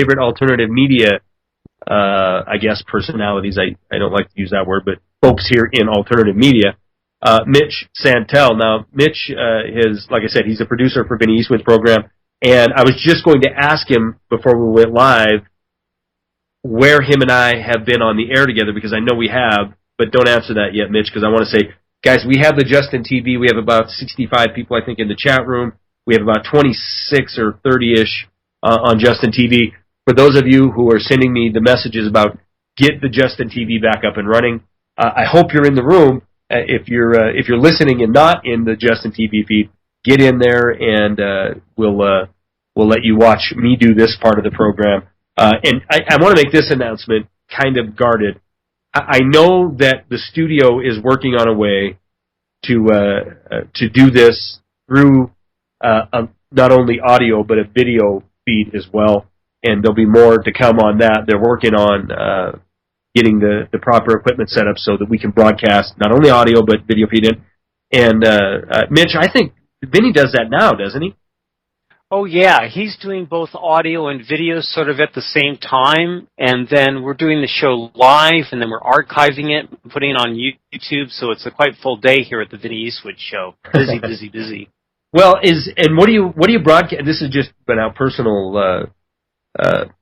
favorite alternative media, I guess, personalities. I don't like to use that word, but folks here in alternative media. Mitch Santell. Now, Mitch like I said, he's a producer for Vinny Eastwood's program, and I was just going to ask him before we went live where him and I have been on the air together, because I know we have, but don't answer that yet, Mitch, because I want to say, guys, we have the Justin TV. We have about 65 people, I think, in the chat room. We have about 26 or 30-ish on Justin TV. For those of you who are sending me the messages about get the Justin TV back up and running, I hope you're in the room. If you're listening and not in the Justin TV feed, get in there and we'll let you watch me do this part of the program. And I want to make this announcement kind of guarded. I know that the studio is working on a way to do this through not only audio but a video feed as well, and there'll be more to come on that. They're working on getting the proper equipment set up so that we can broadcast not only audio but video feed in. And Mitch, I think Vinny does that now, doesn't he? Oh, yeah. He's doing both audio and video sort of at the same time, and then we're doing the show live, and then we're archiving it, putting it on YouTube, so it's a quite full day here at the Vinny Eastwood Show. Busy, busy, busy. Well, what do you broadcast? This is just been out personal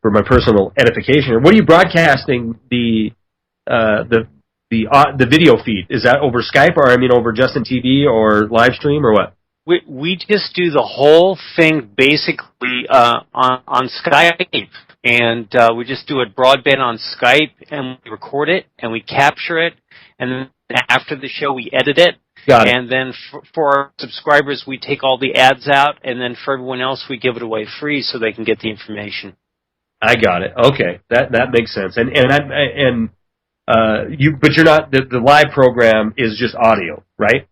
for my personal edification. What are you broadcasting the video feed? Is that over Skype, or over Justin TV or live stream, or what? We just do the whole thing basically on Skype, and we just do it broadband on Skype, and we record it, and we capture it, and then after the show we edit it. Got it. And then for our subscribers, we take all the ads out, and then for everyone else, we give it away free so they can get the information. I got it. Okay, that makes sense. But you're not the live program is just audio, right?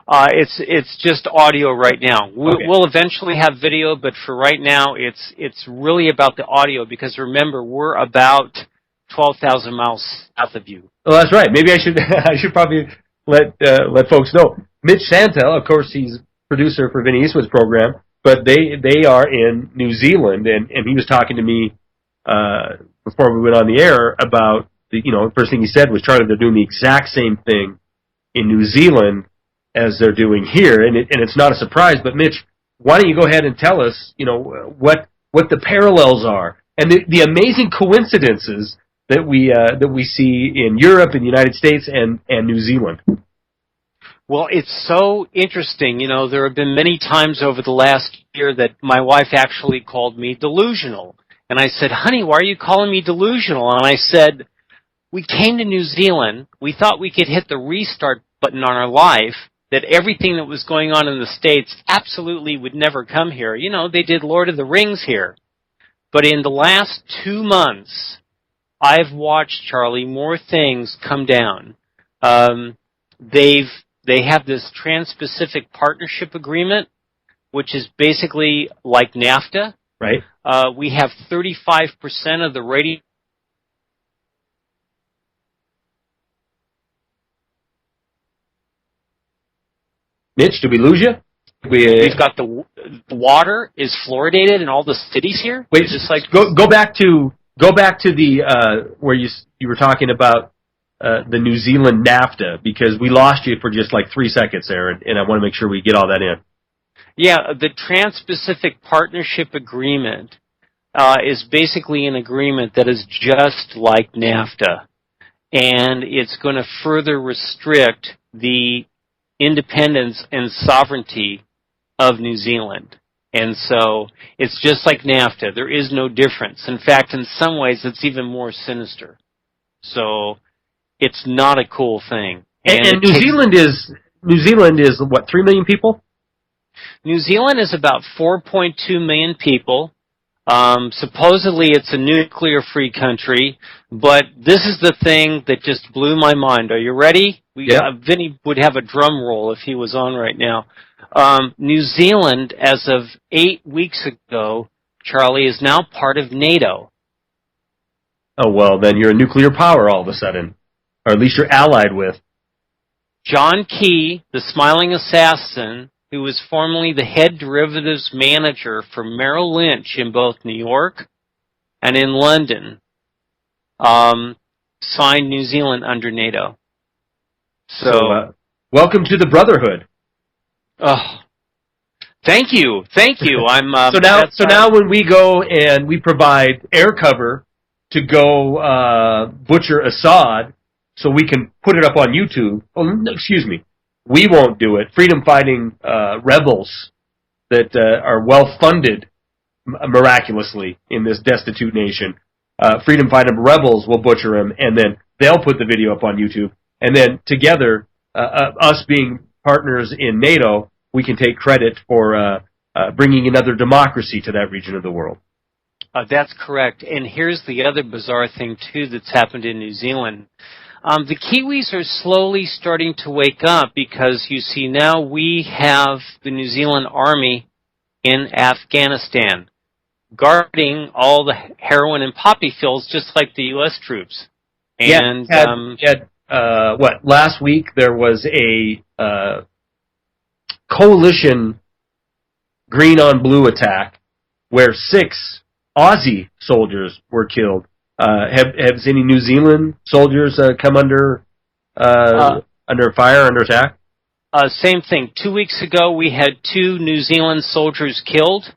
It's just audio right now. Okay. We'll eventually have video, but for right now, it's really about the audio, because remember, we're about 12,000 miles south of you. Oh, that's right. Maybe I should probably let folks know. Mitch Santell, of course, he's producer for Vinny Eastwood's program, but they are in New Zealand, and he was talking to me before we went on the air about the first thing he said was, Charlie, they're doing the exact same thing in New Zealand as they're doing here, and it's not a surprise. But Mitch, why don't you go ahead and tell us, what the parallels are and the amazing coincidences that we see in Europe and the United States and New Zealand. Well, it's so interesting. There have been many times over the last year that my wife actually called me delusional, and I said, "Honey, why are you calling me delusional?" And I said, "We came to New Zealand. We thought we could hit the restart button on our life, that everything that was going on in the States absolutely would never come here. They did Lord of the Rings here. But in the last 2 months, I've watched, Charlie, more things come down. They have this Trans-Pacific Partnership Agreement, which is basically like NAFTA. Right. We have 35% of the radio. Mitch, did we lose you? We've got the water is fluoridated in all the cities here. Wait, just like go back to the where you were talking about the New Zealand NAFTA, because we lost you for just like 3 seconds there, and I want to make sure we get all that in. Yeah, the Trans-Pacific Partnership Agreement is basically an agreement that is just like NAFTA, and it's going to further restrict the independence and sovereignty of New Zealand. And so it's just like NAFTA. There is no difference. In fact, in some ways, it's even more sinister. So it's not a cool thing. And New Zealand is what, 3 million people? New Zealand is about 4.2 million people. Supposedly it's a nuclear-free country, but this is the thing that just blew my mind. Are you ready? Vinny would have a drum roll if he was on right now. New Zealand, as of 8 weeks ago, Charlie, is now part of NATO. Oh, well, then you're a nuclear power all of a sudden, or at least you're allied with. John Key, the smiling assassin, who was formerly the head derivatives manager for Merrill Lynch in both New York and in London, signed New Zealand under NATO. So welcome to the Brotherhood. Oh, thank you. I'm so now when we go and we provide air cover to go butcher Assad, so we can put it up on YouTube. Oh, no, excuse me, we won't do it. Freedom-fighting rebels that are well funded miraculously in this destitute nation. Freedom-fighting rebels will butcher him, and then they'll put the video up on YouTube. And then together, us being partners in NATO, we can take credit for bringing another democracy to that region of the world. That's correct. And here's the other bizarre thing, too, that's happened in New Zealand. The Kiwis are slowly starting to wake up because, you see, now we have the New Zealand Army in Afghanistan guarding all the heroin and poppy fields just like the U.S. troops. And last week there was a coalition green-on-blue attack where 6 Aussie soldiers were killed. Have any New Zealand soldiers come under fire, under attack? Same thing. 2 weeks ago, we had 2 New Zealand soldiers killed,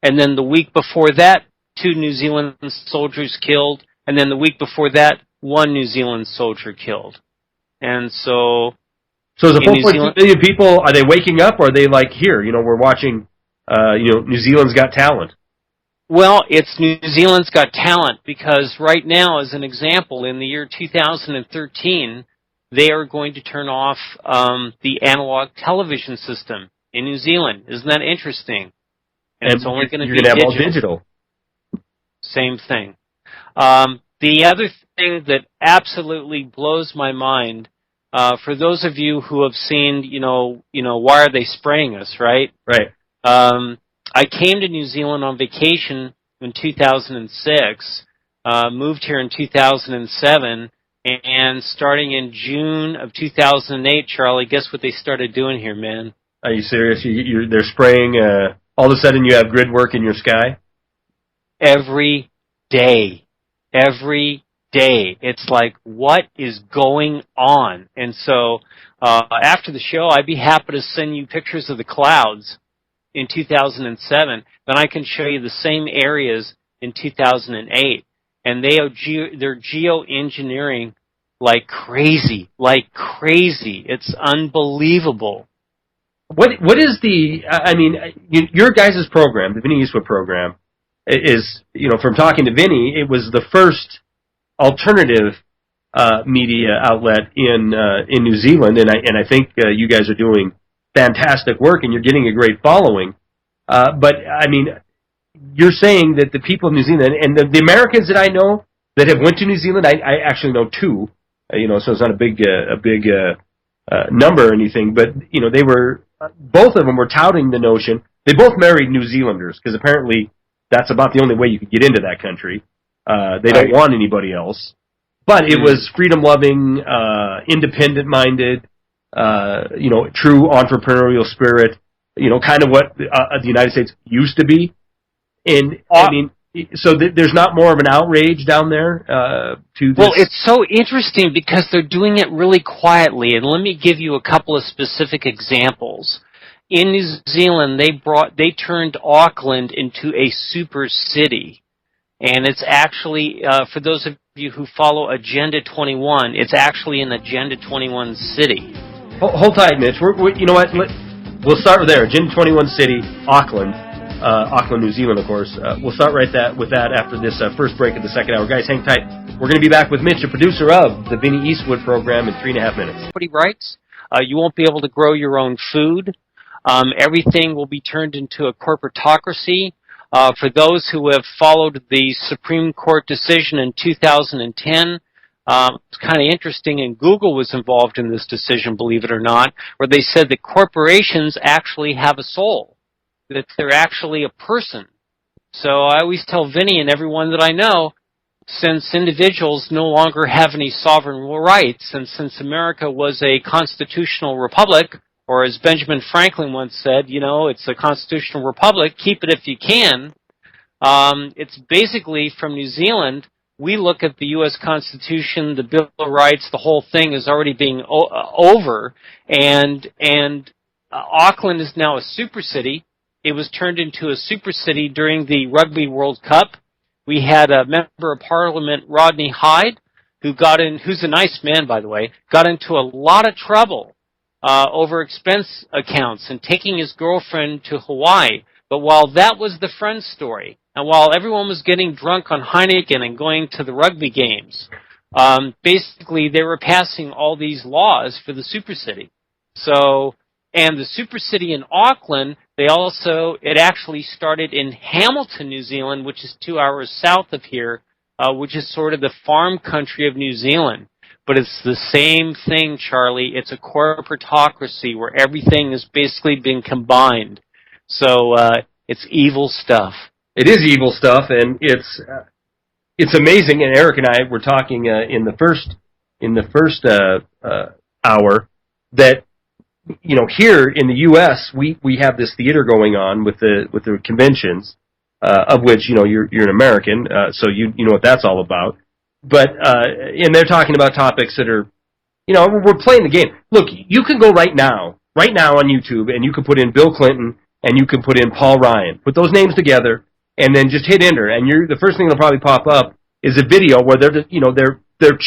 and then the week before that, 2 New Zealand soldiers killed, and then the week before that, 1 New Zealand soldier killed. And so the 4.2 million people, are they waking up, or are they like, here, we're watching, New Zealand's Got Talent? Well, it's New Zealand's Got Talent because right now, as an example, in the year 2013, they are going to turn off the analog television system in New Zealand. Isn't that interesting? And it's only going to be have all digital. Same thing. The other thing that absolutely blows my mind, for those of you who have seen, Why Are They Spraying Us, right? Right. I came to New Zealand on vacation in 2006, moved here in 2007, and starting in June of 2008, Charlie, guess what they started doing here, man? Are you serious? They're spraying, all of a sudden you have grid work in your sky? Every day. Every day. It's like, what is going on? And so, after the show, I'd be happy to send you pictures of the clouds in 2007, then I can show you the same areas in 2008. And they're geoengineering like crazy. It's unbelievable. What is your guys' program, the Vinny Eastwood program, is, from talking to Vinny, it was the first alternative media outlet in New Zealand, and I think you guys are doing fantastic work, and you're getting a great following. But you're saying that the people of New Zealand and the Americans that I know that have went to New Zealand, I actually know 2. So it's not a big number or anything. But they were, both of them were touting the notion. They both married New Zealanders because apparently that's about the only way you could get into that country. They don't want anybody else. But it was freedom-loving, independent-minded. True entrepreneurial spirit, kind of what the United States used to be. And, there's not more of an outrage down there to this? Well, it's so interesting because they're doing it really quietly, and let me give you a couple of specific examples. In New Zealand, they turned Auckland into a super city. And it's actually, for those of you who follow Agenda 21, it's actually an Agenda 21 city. Hold tight, Mitch. You know what? We'll start there. Agenda 21 City, Auckland, New Zealand, of course. We'll start with that after this first break of the second hour. Guys, hang tight. We're going to be back with Mitch, a producer of the Vinny Eastwood program, in 3.5 minutes. Property rights. You won't be able to grow your own food. Everything will be turned into a corporatocracy. For those who have followed the Supreme Court decision in 2010, it's kind of interesting, and Google was involved in this decision, believe it or not, where they said that corporations actually have a soul, that they're actually a person. So I always tell Vinny and everyone that I know, since individuals no longer have any sovereign rights, and since America was a constitutional republic, or as Benjamin Franklin once said, it's a constitutional republic, keep it if you can. It's basically from New Zealand. We look at the U.S. Constitution, the Bill of Rights, the whole thing is already being over, and Auckland is now a super city. It was turned into a super city during the Rugby World Cup. We had a member of Parliament, Rodney Hyde, who's a nice man, by the way, got into a lot of trouble over expense accounts and taking his girlfriend to Hawaii. But while that was the friend story, and while everyone was getting drunk on Heineken and going to the rugby games, basically they were passing all these laws for the super city. So, and the super city in Auckland, it actually started in Hamilton, New Zealand, which is 2 hours south of here, which is sort of the farm country of New Zealand. But it's the same thing, Charlie. It's a corporatocracy where everything has basically been combined. So it's evil stuff. It is evil stuff, and it's amazing. And Eric and I were talking in the first hour that, you know, here in the U.S. we have this theater going on with the conventions, of which, you know, you're an American, so you know what that's all about. But and they're talking about topics that are, you know, we're playing the game. Look, you can go right now on YouTube, and you can put in Bill Clinton and you can put in Paul Ryan. Put those names together, and then just hit enter, and the first thing that'll probably pop up is a video where they're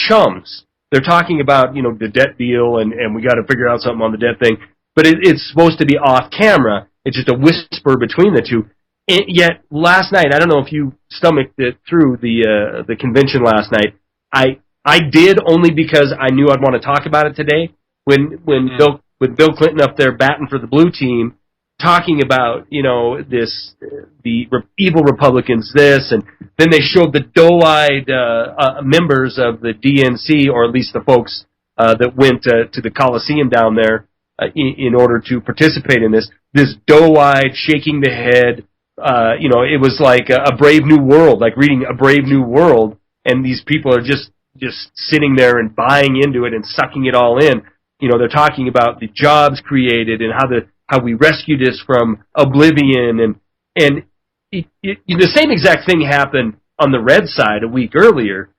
chums. They're talking about, you know, the debt deal, and we got to figure out something on the debt thing. But it's supposed to be off camera. It's just a whisper between the two. And yet last night, I don't know if you stomached it through the convention last night. I did, only because I knew I'd want to talk about it today. When Bill Clinton up there batting for the blue team, talking about, you know, the evil Republicans, and then they showed the doe-eyed members of the DNC, or at least the folks that went to the Coliseum down there in order to participate in this doe-eyed, shaking the head. You know, it was like a Brave New World, like reading A Brave New World, and these people are just sitting there and buying into it and sucking it all in. You know, they're talking about the jobs created and how we rescued us from oblivion, and the same exact thing happened on the red side a week earlier.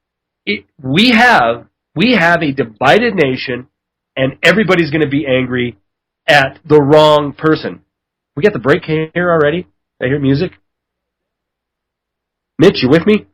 We have a divided nation, and everybody's going to be angry at the wrong person. We got the break here already. I hear music. Mitch, you with me?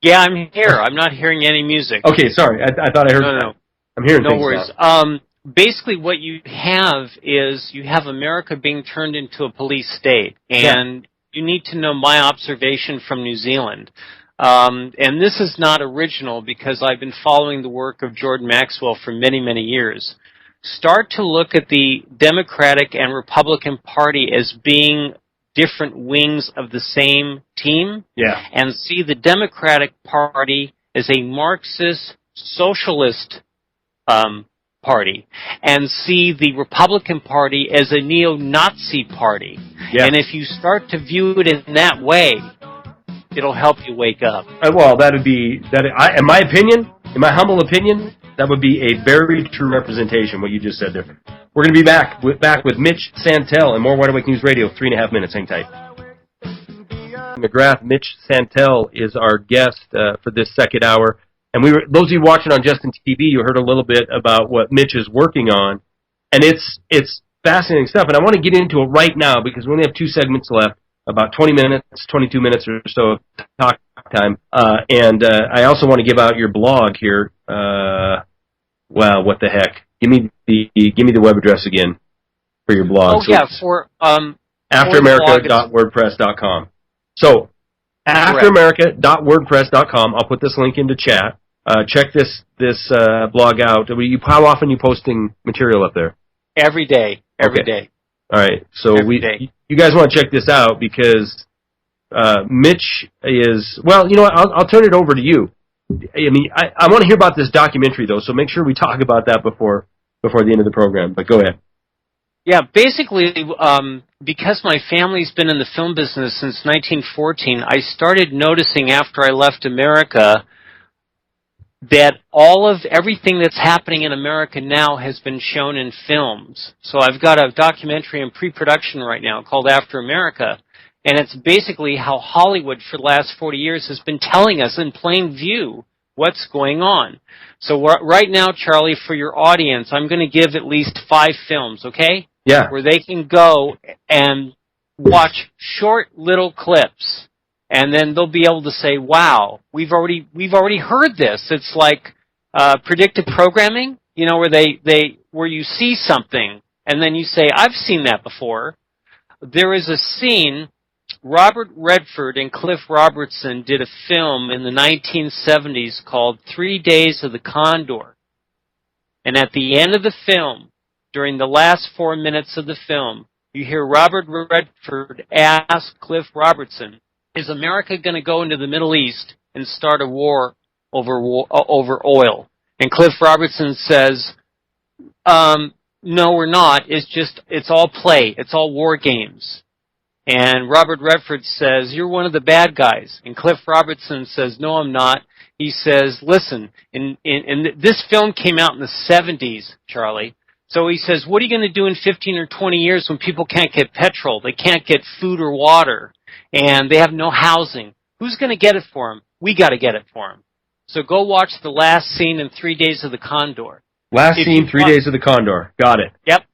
Yeah, I'm here. I'm not hearing any music. Okay, sorry. I thought I heard. No. I'm hearing things. No worries. Now. Basically, what you have is you have America being turned into a police state, and you need to know my observation from New Zealand. And this is not original, because I've been following the work of Jordan Maxwell for many, many years. Start to look at the Democratic and Republican Party as being different wings of the same team, and see the Democratic Party as a Marxist socialist party, and see the Republican Party as a neo-Nazi party. And if you start to view it in that way, it'll help you wake up. Well, in my opinion, in my humble opinion, that would be a very true representation, what you just said there. We're going to be back with Mitch Santell and more Wide Awake News Radio, 3.5 minutes. Hang tight. McGrath, Mitch Santell is our guest for this second hour. And those of you watching on Justin TV, you heard a little bit about what Mitch is working on. And it's fascinating stuff. And I want to get into it right now, because we only have 2 segments left, about 20 minutes, 22 minutes or so of talk time. And I also want to give out your blog here. Wow, what the heck? Give me the web address again for your blog. For afteramerica.wordpress.com. So, afteramerica.wordpress.com. I'll put this link into chat. Check this blog out. How often are you posting material up there? Every day. Every day. All right. So you guys want to check this out, because Mitch is, well, you know what? I'll turn it over to you. I mean, I want to hear about this documentary, though, so make sure we talk about that before the end of the program. But go ahead. Yeah, basically, because my family's been in the film business since 1914, I started noticing after I left America that everything that's happening in America now has been shown in films. So I've got a documentary in pre-production right now called After America, And it's basically how Hollywood for the last 40 years has been telling us in plain view what's going on. So right now, Charlie, for your audience, I'm going to give at least 5 films, okay? Yeah. Where they can go and watch short little clips, and then they'll be able to say, wow, we've already heard this. It's like predictive programming, you know, where you see something, and then you say, I've seen that before. There is a scene, Robert Redford and Cliff Robertson did a film in the 1970s called 3 Days of the Condor. And at the end of the film, during the last 4 minutes of the film, you hear Robert Redford ask Cliff Robertson, is America going to go into the Middle East and start a war over oil? And Cliff Robertson says, no, we're not. It's all play. It's all war games. And Robert Redford says, you're one of the bad guys. And Cliff Robertson says, no, I'm not. He says, listen, this film came out in the 70s, Charlie. So he says, what are you going to do in 15 or 20 years when people can't get petrol, they can't get food or water, and they have no housing? Who's going to get it for them? We got to get it for them. So go watch the last scene in 3 Days of the Condor. Last scene, 3 Days of the Condor. Got it. Yep.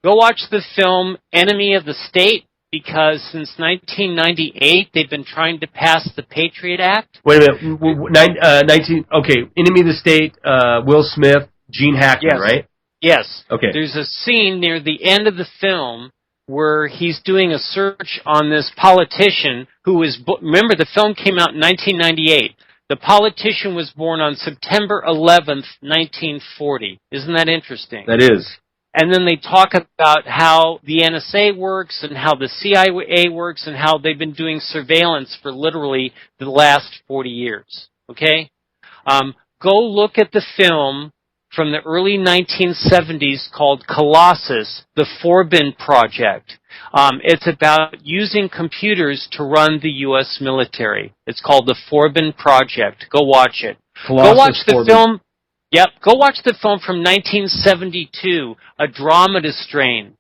Go watch the film Enemy of the State, because since 1998, they've been trying to pass the Patriot Act. Wait a minute. Enemy of the State, Will Smith, Gene Hackman, right? Yes. Okay. There's a scene near the end of the film where he's doing a search on this politician who is, remember the film came out in 1998. The politician was born on September 11th, 1940. Isn't that interesting? That is. And then they talk about how the NSA works and how the CIA works and how they've been doing surveillance for literally the last 40 years. Okay? Go look at the film from the early 1970s called Colossus, the Forbin Project. It's about using computers to run the U.S. military. It's called the Forbin Project. Go watch it. Colossus, go watch the Forbin. film. Yep. Go watch the film from 1972, Andromeda Strain,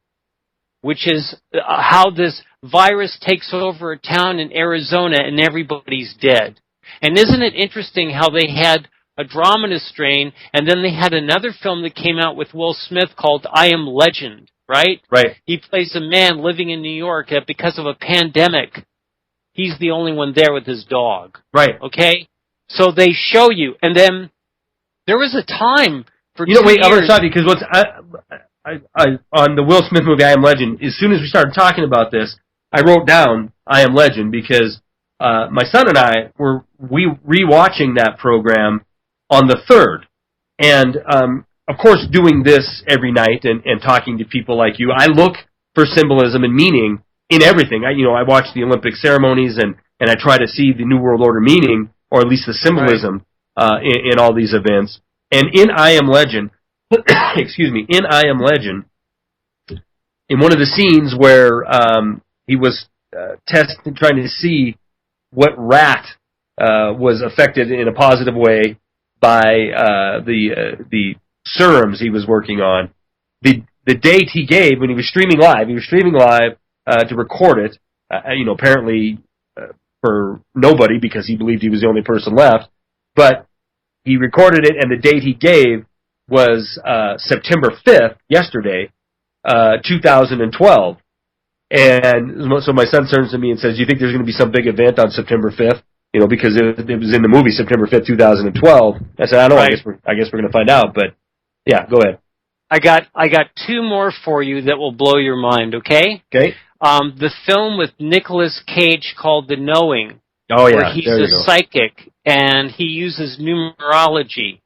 which is how this virus takes over a town in Arizona and everybody's dead. And isn't it interesting how they had Andromeda Strain, and then they had another film that came out with Will Smith called I Am Legend, right? Right. He plays a man living in New York because of a pandemic. He's the only one there with his dog. Right. Okay? So they show you, and then there was a time for 2 wait, years. I'm going to stop you, because on the Will Smith movie, I Am Legend, as soon as we started talking about this, I wrote down I Am Legend, because my son and I were rewatching that program on the 3rd. And, of course, doing this every night and talking to people like you, I look for symbolism and meaning in everything. I watch the Olympic ceremonies and I try to see the New World Order meaning, or at least the symbolism, in all these events. And in I Am Legend, in I Am Legend, in one of the scenes where he was trying to see what rat was affected in a positive way by the serums he was working on, the date he gave when he was streaming live to record it, apparently for nobody, because he believed he was the only person left, but he recorded it, and the date he gave was September 5th, yesterday, 2012. And so my son turns to me and says, do you think there's going to be some big event on September 5th? Because it was in the movie September 5th, 2012. I said, I don't know, right. I guess we're going to find out, but yeah, go ahead. I got 2 more for you that will blow your mind, okay? Okay. The film with Nicolas Cage called The Knowing. Oh, yeah. Where he's a psychic, and he uses numerology.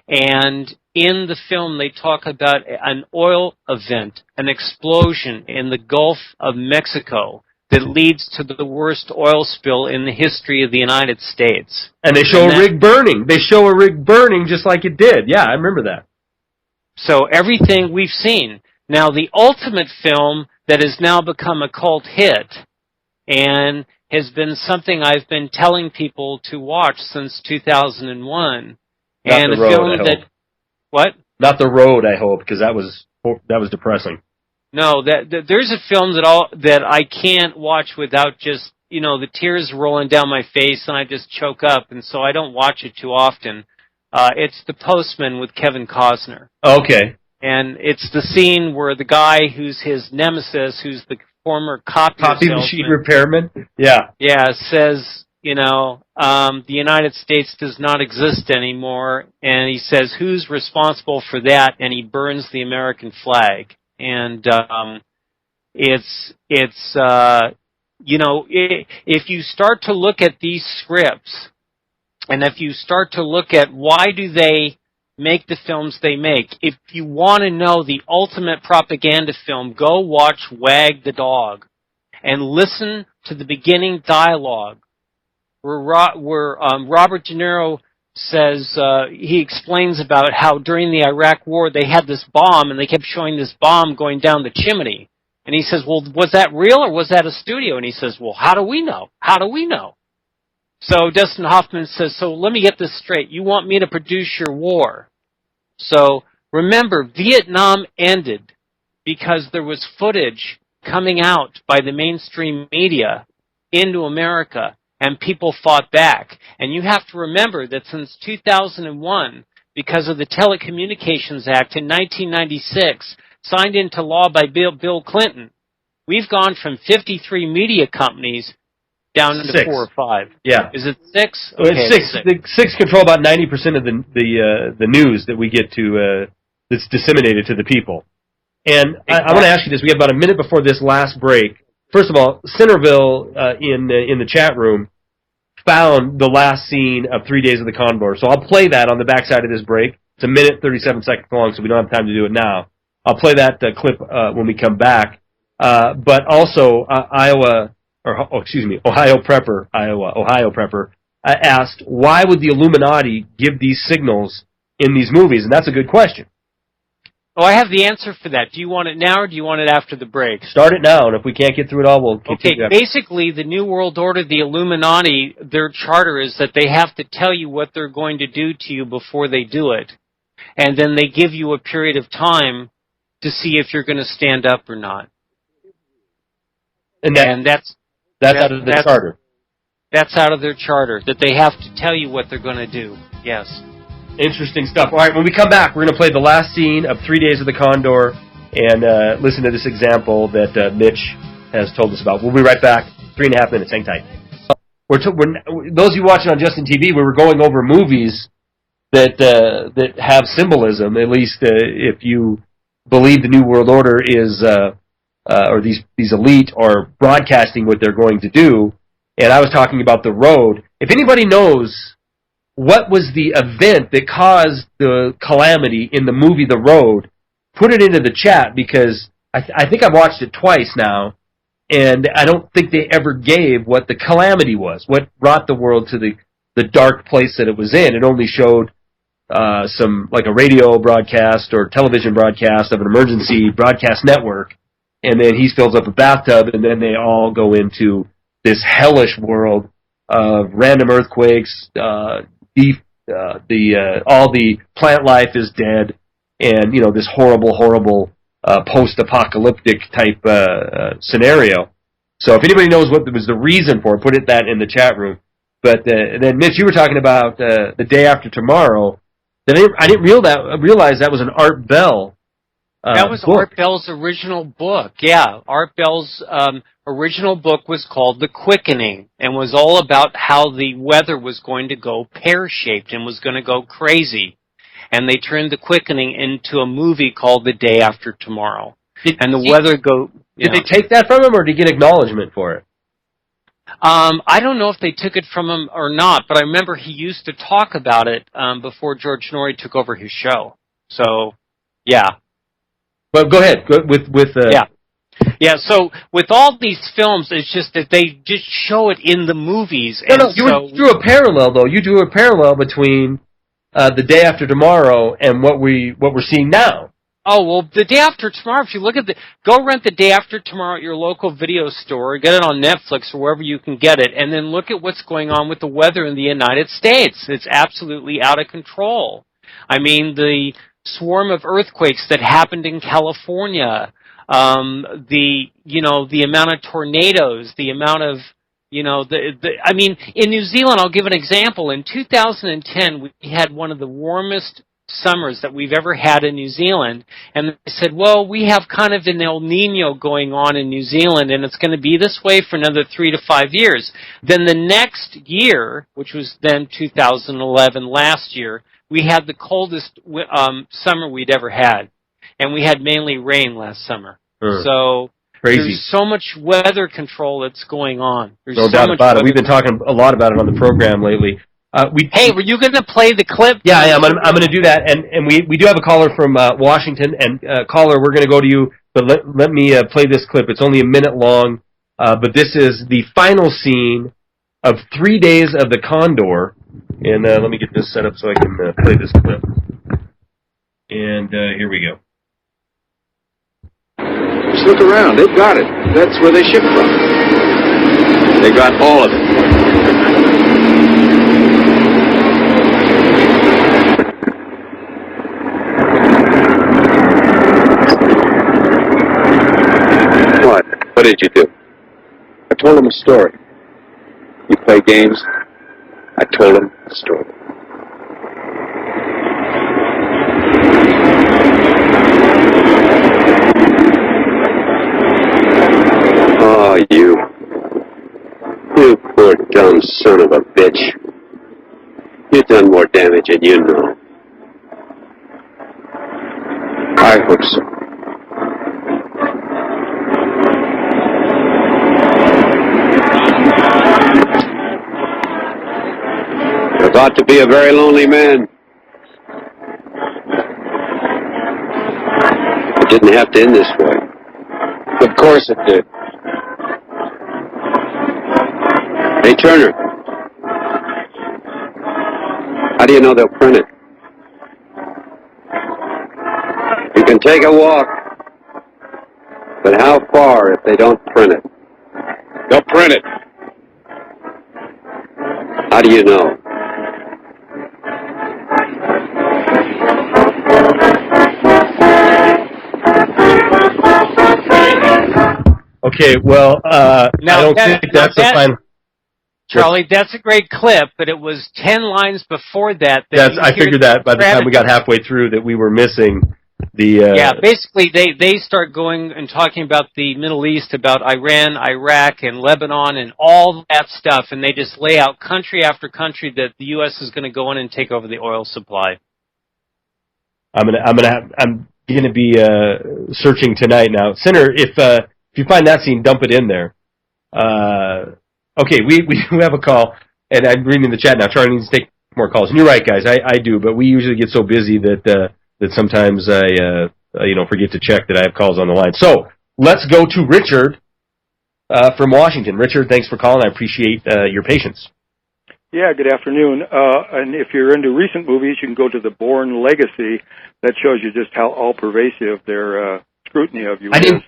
And in the film, they talk about an oil event, an explosion in the Gulf of Mexico that leads to the worst oil spill in the history of the United States. And they show a rig burning. They show a rig burning just like it did. Yeah, I remember that. So everything we've seen. Now, the ultimate film that has now become a cult hit and has been something I've been telling people to watch since 2001. Not and the a road, film I that hope. What? Not The Road, I hope, because that was depressing. No, there's a film that I can't watch without just the tears rolling down my face and I just choke up, and so I don't watch it too often. It's The Postman with Kevin Costner. Okay. And it's the scene where the guy who's his nemesis, who's the former copy machine repairman? Yeah. Yeah, says, the United States does not exist anymore, and he says, who's responsible for that? And he burns the American flag. And if you start to look at these scripts, and if you start to look at why do they make the films they make, if you want to know the ultimate propaganda film, go watch Wag the Dog and listen to the beginning dialogue where Robert De Niro says, he explains about how during the Iraq War they had this bomb and they kept showing this bomb going down the chimney. And he says, well, was that real or was that a studio? And he says, well, how do we know? How do we know? So Dustin Hoffman says, so let me get this straight. You want me to produce your war. So remember, Vietnam ended because there was footage coming out by the mainstream media into America, and people fought back. And you have to remember that since 2001, because of the Telecommunications Act in 1996, signed into law by Bill Clinton, we've gone from 53 media companies down to 4 or 5. Yeah. Is it 6? Okay, it's 6. The 6 control about 90% of the news that we get to that's disseminated to the people. And exactly. I want to ask you this. We have about a minute before this last break. First of all, Centerville in the chat room found the last scene of 3 Days of the Condor. So I'll play that on the backside of this break. It's a minute, 37 seconds long, so we don't have time to do it now. I'll play that clip when we come back. But also, Ohio Prepper asked, why would the Illuminati give these signals in these movies? And that's a good question. Oh, I have the answer for that. Do you want it now or do you want it after the break? Start it now, and if we can't get through it all, we'll continue. Okay, basically, the New World Order, the Illuminati, their charter is that they have to tell you what they're going to do to you before they do it. And then they give you a period of time to see if you're going to stand up or not. And that's out of the charter. That's out of their charter, that they have to tell you what they're going to do. Yes. Interesting stuff. All right, when we come back, we're going to play the last scene of 3 Days of the Condor and listen to this example that Mitch has told us about. We'll be right back. 3.5 minutes. Hang tight. Those of you watching on Justin TV, we were going over movies that have symbolism, at least if you believe the New World Order is... or these elite are broadcasting what they're going to do. And I was talking about The Road. If anybody knows what was the event that caused the calamity in the movie The Road, put it into the chat, because I think I've watched it twice now, and I don't think they ever gave what the calamity was, what brought the world to the dark place that it was in. It only showed some, like a radio broadcast or television broadcast of an emergency broadcast network, and then he fills up a bathtub, and then they all go into this hellish world of random earthquakes, all the plant life is dead, and, this horrible, post-apocalyptic type scenario. So if anybody knows what was the reason for it, put that in the chat room. But then, Mitch, you were talking about The Day After Tomorrow. I didn't realize that was an Art Bell that was book. Art Bell's original book. Yeah, Art Bell's original book was called The Quickening and was all about how the weather was going to go pear-shaped and was going to go crazy. And they turned The Quickening into a movie called The Day After Tomorrow. Did they take that from him, or did he get acknowledgement for it? I don't know if they took it from him or not, but I remember he used to talk about it before George Norrie took over his show. So, yeah. Well, go ahead. Yeah, so with all these films, it's just that they just show it in the movies. You drew a parallel, though. You drew a parallel between The Day After Tomorrow and what we're seeing now. Oh, well, The Day After Tomorrow, if you look at go rent The Day After Tomorrow at your local video store, get it on Netflix or wherever you can get it, and then look at what's going on with the weather in the United States. It's absolutely out of control. I mean, the swarm of earthquakes that happened in California, the amount of tornadoes, the amount of I mean, in New Zealand, I'll give an example. In 2010, we had one of the warmest summers that we've ever had in New Zealand, and they said, well, we have kind of an El Nino going on in New Zealand, and it's going to be this way for another 3 to 5 years. Then the next year, which was then 2011, last year, we had the coldest summer we'd ever had, and we had mainly rain last summer. So crazy. There's so much weather control that's going on. There's no doubt about it. We've been talking a lot about it on the program lately. Hey, were you going to play the clip? Yeah, I'm going to do that. And we do have a caller from Washington. And caller, we're going to go to you, but let me play this clip. It's only a minute long, but this is the final scene of 3 days of the Condor. And let me get this set up so I can play this clip. And here we go. Just look around. They've got it. That's where they ship from. They got all of it. What did you do? I told him a story. You play games? I told him a story. Oh, you poor dumb son of a bitch. You've done more damage than you know. I hope so. About to be a very lonely man. It didn't have to end this way. Of course it did. Hey, Turner. How do you know they'll print it? You can take a walk, but how far if they don't print it? They'll print it. How do you know? Okay, well, I don't think that's the final. Charlie, that's a great clip, but it was 10 lines before that. I figured that by the time we got halfway through that we were missing the... Yeah, basically they start going and talking about the Middle East, about Iran, Iraq, and Lebanon, and all that stuff, and they just lay out country after country that the U.S. is going to go in and take over the oil supply. I'm gonna be searching tonight now. Senator, if you find that scene, dump it in there. Okay, we have a call, and I'm reading the chat now. Charlie needs to take more calls. And you're right, guys, I do, but we usually get so busy that sometimes I forget to check that I have calls on the line. So let's go to Richard from Washington. Richard, thanks for calling. I appreciate your patience. Yeah, good afternoon. And if you're into recent movies, you can go to The Bourne Legacy. That shows you just how all-pervasive their scrutiny of you is.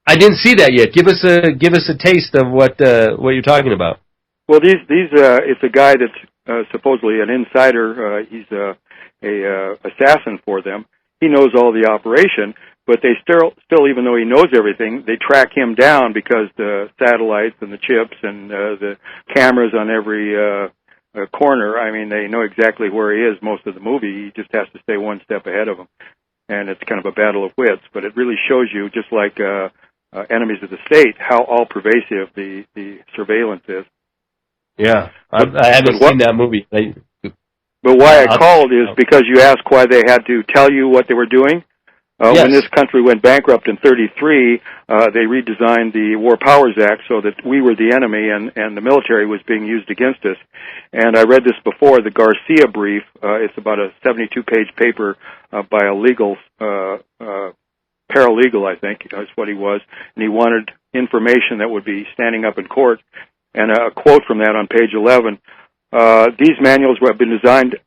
I didn't see that yet. Give us a taste of what you're talking about. Well, it's a guy that's supposedly an insider. He's a assassin for them. He knows all the operation, but they still, even though he knows everything, they track him down because the satellites and the chips and the cameras on every corner. I mean, they know exactly where he is most of the movie. He just has to stay one step ahead of them, and it's kind of a battle of wits. But it really shows you, just like Enemies of the State, how all-pervasive the surveillance is. Yeah, I haven't seen that movie. But why I called is because you asked why they had to tell you what they were doing. Yes. When this country went bankrupt in '33, they redesigned the War Powers Act so that we were the enemy and the military was being used against us. And I read this before, the Garcia brief. It's about a 72-page paper by a legal paralegal, I think, is what he was. And he wanted information that would be standing up in court. And a quote from that on page 11. These manuals have been designed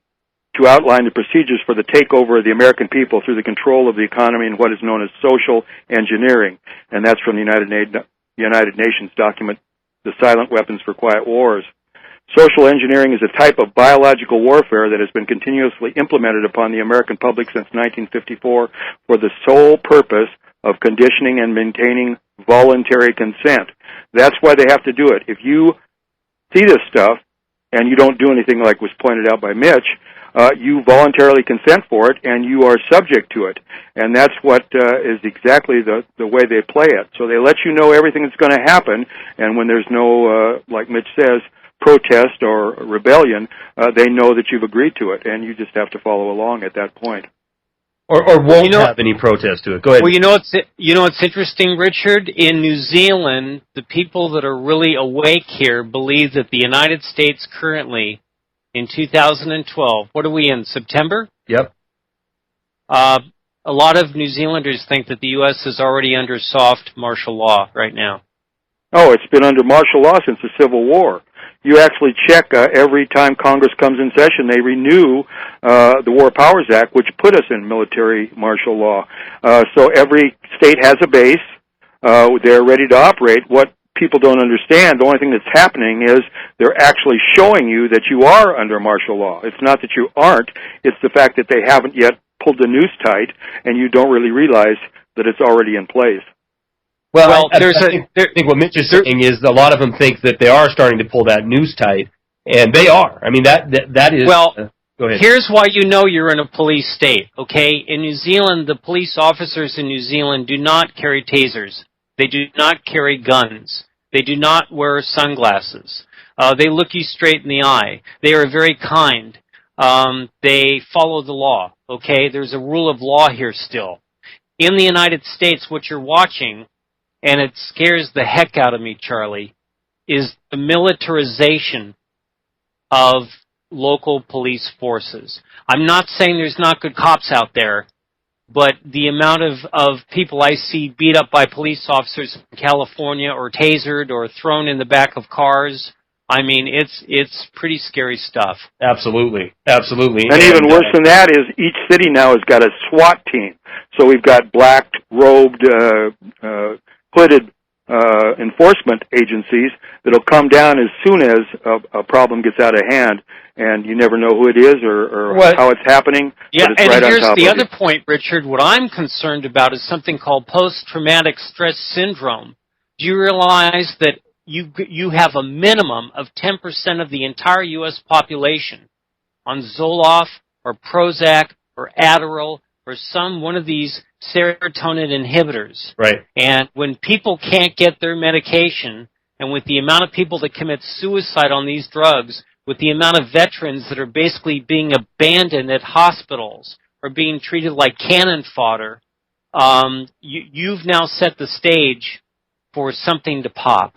to outline the procedures for the takeover of the American people through the control of the economy and what is known as social engineering. And that's from the United Nations document, The Silent Weapons for Quiet Wars. Social engineering is a type of biological warfare that has been continuously implemented upon the American public since 1954 for the sole purpose of conditioning and maintaining voluntary consent. That's why they have to do it. If you see this stuff and you don't do anything like was pointed out by Mitch, you voluntarily consent for it, and you are subject to it. And that's what is exactly the way they play it. So they let you know everything that's going to happen, and when there's no, like Mitch says, protest or rebellion, they know that you've agreed to it, and you just have to follow along at that point. Or won't have any protest to it. Go ahead. Well, you know what's interesting, Richard? In New Zealand, the people that are really awake here believe that the United States currently, in 2012, what are we in, September? Yep. A lot of New Zealanders think that the U.S. is already under soft martial law right now. Oh, it's been under martial law since the Civil War. You actually check every time Congress comes in session, they renew the War Powers Act, which put us in military martial law. So every state has a base. They're ready to operate. What people don't understand, the only thing that's happening is they're actually showing you that you are under martial law. It's not that you aren't. It's the fact that they haven't yet pulled the noose tight, and you don't really realize that it's already in place. Well, I think what Mitch is saying is a lot of them think that they are starting to pull that noose tight, and they are. I mean, that is... Well, go ahead. Here's why you know you're in a police state, okay? In New Zealand, the police officers in New Zealand do not carry tasers. They do not carry guns. They do not wear sunglasses. They look you straight in the eye. They are very kind. They follow the law, okay? There's a rule of law here still. In the United States, what you're watching, and it scares the heck out of me, Charlie, is the militarization of local police forces. I'm not saying there's not good cops out there, but the amount of people I see beat up by police officers in California or tasered or thrown in the back of cars, I mean, it's pretty scary stuff. Absolutely. Absolutely. And even worse than that is each city now has got a SWAT team. So we've got black, robed, hooded enforcement agencies that'll come down as soon as a problem gets out of hand, and you never know who it is or how it's happening. Yeah, but it's and right here's on top the of other point, Richard. What I'm concerned about is something called post-traumatic stress syndrome. Do you realize that you have a minimum of 10% of the entire U.S. population on Zoloft or Prozac or Adderall or one of these serotonin inhibitors. Right. And when people can't get their medication, and with the amount of people that commit suicide on these drugs, with the amount of veterans that are basically being abandoned at hospitals or being treated like cannon fodder, you've now set the stage for something to pop.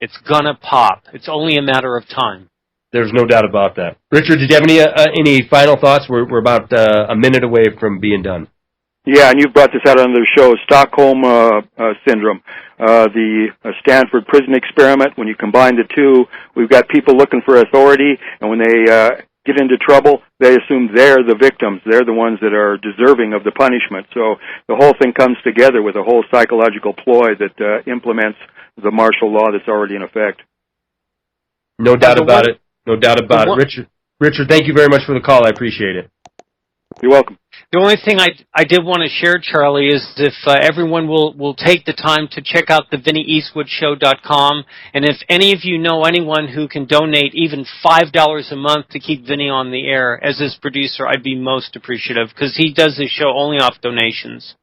It's gonna pop. It's only a matter of time. There's no doubt about that. Richard, did you have any final thoughts? We're about a minute away from being done. Yeah, and you've brought this out on the show, Stockholm Syndrome, the Stanford prison experiment. When you combine the two, we've got people looking for authority, and when they get into trouble, they assume they're the victims. They're the ones that are deserving of the punishment. So the whole thing comes together with a whole psychological ploy that implements the martial law that's already in effect. No doubt about it. No doubt about it. Richard, thank you very much for the call. I appreciate it. You're welcome. The only thing I did want to share, Charlie, is if everyone will take the time to check out the VinnyEastwoodShow.com, and if any of you know anyone who can donate even $5 a month to keep Vinny on the air as his producer, I'd be most appreciative, because he does his show only off donations.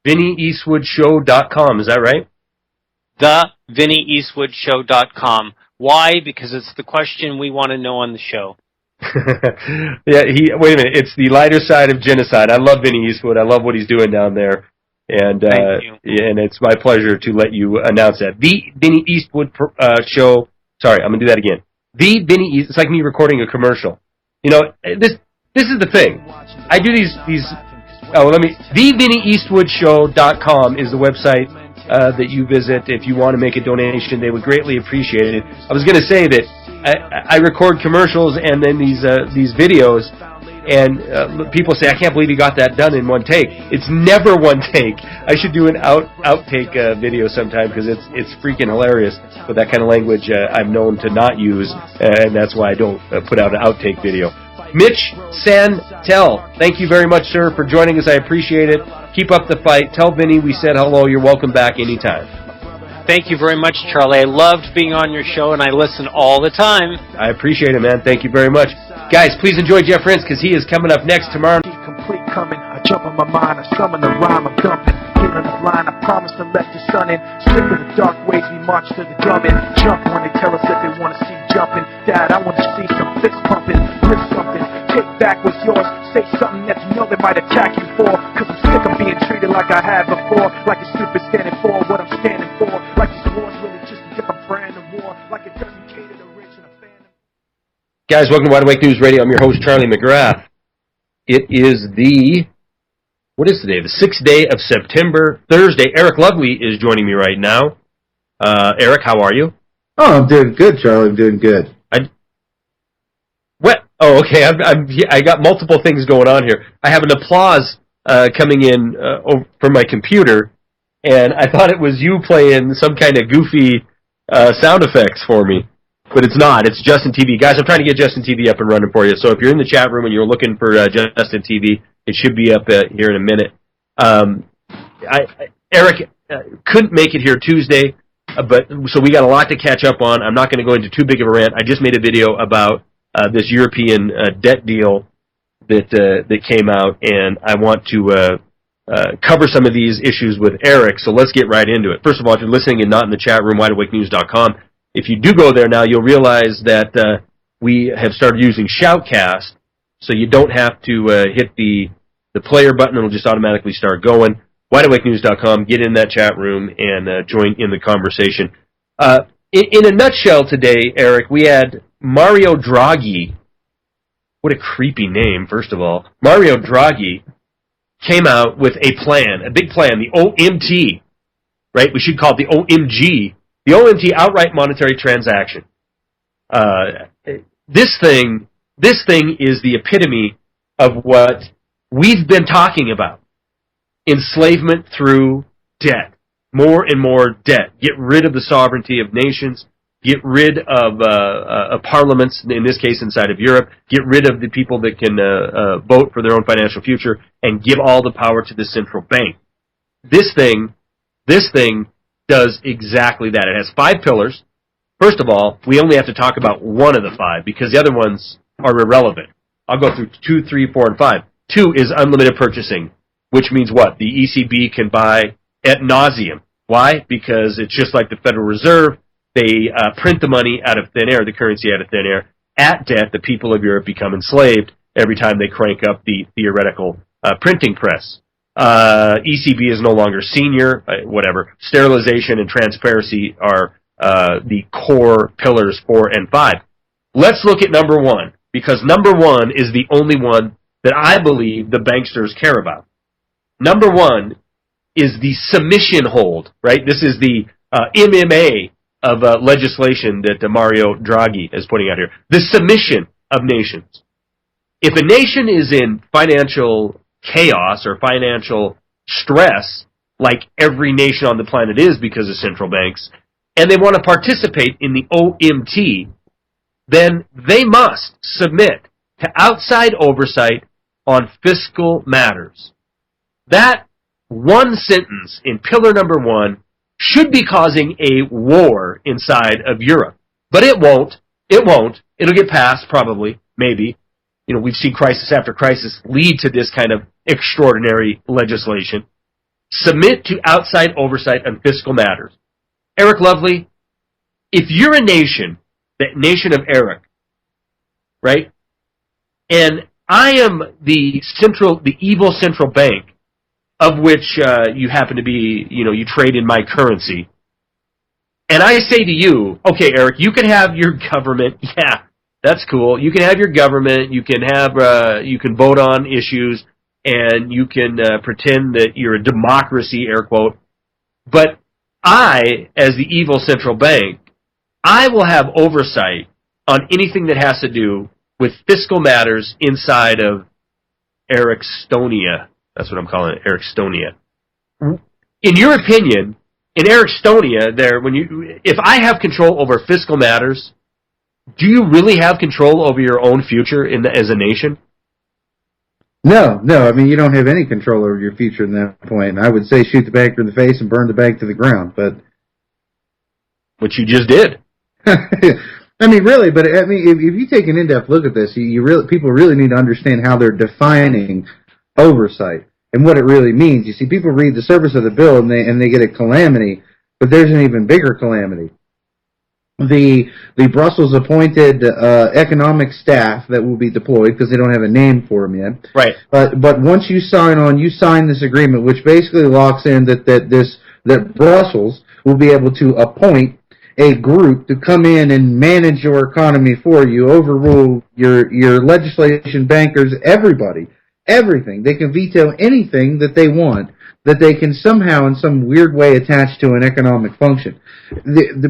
VinnyEastwoodShow.com, is that right? The VinnyEastwoodShow.com. Why? Because it's the question we want to know on the show. Yeah, wait a minute. It's the lighter side of genocide. I love Vinny Eastwood. I love what he's doing down there. And Thank you. Yeah, and it's my pleasure to let you announce that. The Vinny Eastwood show. Sorry, I'm going to do that again. The Vinny East. It's like me recording a commercial. You know, this is the thing. I do these TheVinnyEastwoodShow.com is the website that you visit. If you want to make a donation, they would greatly appreciate it. I was going to say that I record commercials and then these videos, and people say, I can't believe you got that done in one take. It's never one take. I should do an outtake video sometime, because it's freaking hilarious. But that kind of language I'm known to not use, and that's why I don't put out an outtake video. Mitch Santell, thank you very much, sir, for joining us. I appreciate it. Keep up the fight. Tell Vinny we said hello. You're welcome back anytime. Thank you very much, Charlie. I loved being on your show, and I listen all the time. I appreciate it, man. Thank you very much. Guys, please enjoy Jeff Rentz, because he is coming up next tomorrow. Complete coming. I jump on my mind. I summon the rhyme. I'm dumping. Feeling the line. I promise to let the sun in. Slip in the dark ways. We march to the drumming. Jump when they tell us that they want to see jumping. Dad, I want to see some fist pumping. Lift something. Take back what's yours. Say something that you know they might attack you for. Cause I'm sick of being treated like I have before. Like a stupid standing for what I'm standing for. Like this war's really just a different brand of war. Like it doesn't cater to rich and a fan. Guys, welcome to Wide Awake News Radio. I'm your host, Charlie McGrath. It is what is today? The 6th day of September, Thursday. Eric Lovely is joining me right now. Eric, how are you? Oh, I'm doing good, Charlie. I'm doing good. Okay. I got multiple things going on here. I have an applause coming in from my computer, and I thought it was you playing some kind of goofy sound effects for me, but it's not. It's Justin TV. Guys, I'm trying to get Justin TV up and running for you. So if you're in the chat room and you're looking for Justin TV, it should be up here in a minute. Eric couldn't make it here Tuesday, so we got a lot to catch up on. I'm not going to go into too big of a rant. I just made a video about this European debt deal that came out, and I want to cover some of these issues with Eric, so let's get right into it. First of all, if you're listening and not in the chat room, WideAwakeNews.com, if you do go there now, you'll realize that we have started using Shoutcast, so you don't have to hit the player button. It'll just automatically start going. WideAwakeNews.com, get in that chat room and join in the conversation. In a nutshell today, Eric, we had Mario Draghi. What a creepy name, first of all. Mario Draghi came out with a plan, a big plan, the OMT, right? We should call it the OMG, the OMT, outright monetary transaction. This thing is the epitome of what we've been talking about. Enslavement through debt. More and more debt. Get rid of the sovereignty of nations. Get rid of parliaments, in this case inside of Europe. Get rid of the people that can vote for their own financial future, and give all the power to the central bank. This thing does exactly that. It has 5 pillars. First of all, we only have to talk about one of the 5 because the other ones are irrelevant. I'll go through 2, 3, 4, and 5. 2 is unlimited purchasing, which means what? The ECB can buy ad nauseum. Why? Because it's just like the Federal Reserve. They print the money out of thin air, the currency out of thin air. At debt, the people of Europe become enslaved every time they crank up the theoretical printing press. ECB is no longer senior, whatever. Sterilization and transparency are the core pillars 4 and 5. Let's look at number 1, because number 1 is the only one that I believe the banksters care about. Number 1 is the submission hold, right? This is the MMA of legislation that Mario Draghi is putting out here. The submission of nations. If a nation is in financial chaos or financial stress, like every nation on the planet is because of central banks, and they want to participate in the OMT, then they must submit to outside oversight on fiscal matters. That one sentence in pillar number 1 should be causing a war inside of Europe. But it won't. It won't. It'll get passed, probably, maybe. You know, we've seen crisis after crisis lead to this kind of extraordinary legislation. Submit to outside oversight on fiscal matters. Eric Lovely, if you're a nation, the nation of Eric, right, and I am the evil central bank, of which you happen to be, you trade in my currency. And I say to you, okay, Eric, you can have your government. Yeah, that's cool. You can have your government. You can you can vote on issues, and you can pretend that you're a democracy, air quote. But I, as the evil central bank, I will have oversight on anything that has to do with fiscal matters inside of Ericstonia. That's what I'm calling it, Ericstonia. In your opinion, in Ericstonia, if I have control over fiscal matters, do you really have control over your own future as a nation? No. I mean, you don't have any control over your future in that point. I would say shoot the banker in the face and burn the bank to the ground, but... Which you just did. I mean, really, but I mean, if you take an in-depth look at this, people really need to understand how they're defining oversight and what it really means. You see, people read the surface of the bill and they get a calamity, but there's an even bigger calamity. The Brussels appointed economic staff that will be deployed, because they don't have a name for them yet. Right. But once you sign this agreement, which basically locks in that Brussels will be able to appoint a group to come in and manage your economy for you, overrule your legislation, bankers, everybody, everything. They can veto anything that they want, that they can somehow in some weird way attach to an economic function.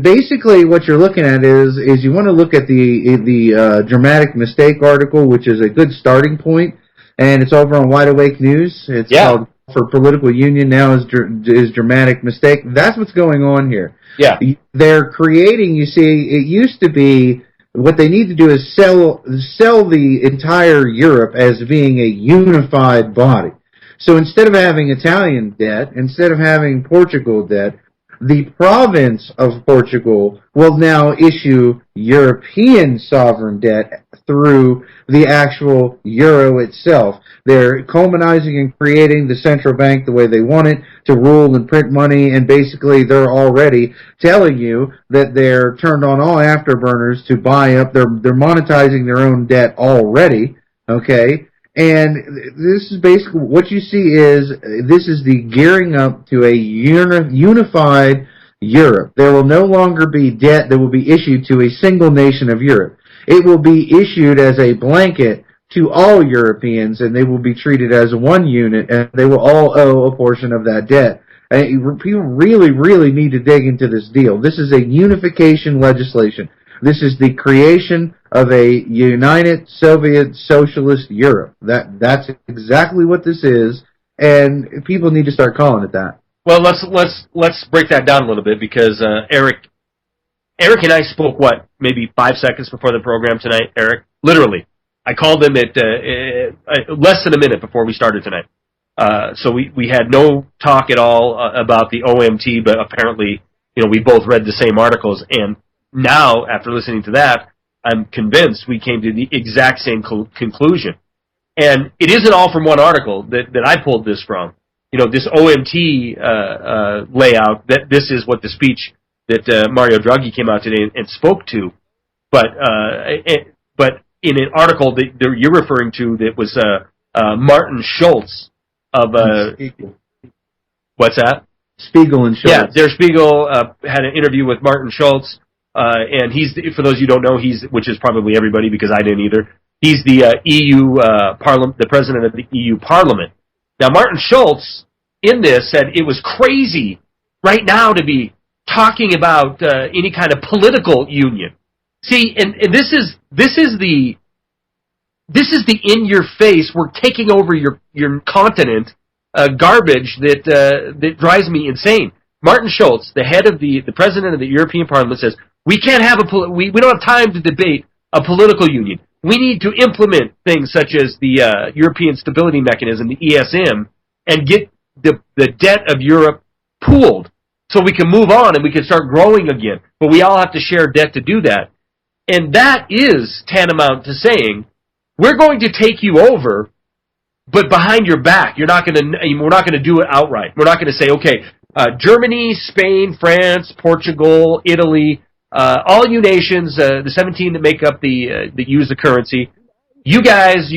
Basically what you're looking at is you want to look at the dramatic mistake article, which is a good starting point, and it's over on Wide Awake News. It's called "For Political Union Now is Dramatic Mistake." That's what's going on here. Yeah. They're creating, you see, it used to be, what they need to do is sell the entire Europe as being a unified body. So instead of having Italian debt, instead of having Portugal debt, the province of Portugal will now issue European sovereign debt through the actual euro itself. They're communizing and creating the central bank the way they want it to rule and print money, and basically they're already telling you that they're turned on all afterburners to buy up. They're monetizing their own debt already, okay? And this is basically what you see is this is the gearing up to a unified Europe. There will no longer be debt that will be issued to a single nation of Europe. It will be issued as a blanket to all Europeans, and they will be treated as one unit, and they will all owe a portion of that debt. And people really, really need to dig into this deal. This is a unification legislation. This is the creation of a united Soviet socialist Europe. That's exactly what this is, and people need to start calling it that. Well, let's break that down a little bit, because Eric and I spoke maybe 5 seconds before the program tonight. Eric, literally, I called him at less than a minute before we started tonight. So we had no talk at all about the OMT, but apparently, we both read the same articles, and now, after listening to that, I'm convinced we came to the exact same conclusion. And it isn't all from one article that I pulled this from. This OMT layout, that this is what the speech that Mario Draghi came out today and spoke to. But in an article that you're referring to, that was Martin Schultz of... what's that? Spiegel and Schultz. Yeah, Der Spiegel had an interview with Martin Schultz. And he's, for those of you who don't know, which is probably everybody because I didn't either, he's the EU the president of the EU Parliament. Now, Martin Schultz in this said it was crazy right now to be talking about any kind of political union. See, and this is the in your face, we're taking over your continent garbage that drives me insane. Martin Schultz, the head of the president of the European Parliament, says we can't have we don't have time to debate a political union. We need to implement things such as the European Stability Mechanism, the ESM, and get the debt of Europe pooled so we can move on and we can start growing again. But we all have to share debt to do that. And that is tantamount to saying, we're going to take you over, but behind your back. We're not going to do it outright. We're not going to say, okay, Germany, Spain, France, Portugal, Italy, all you nations, the 17 that make up that use the currency, you guys,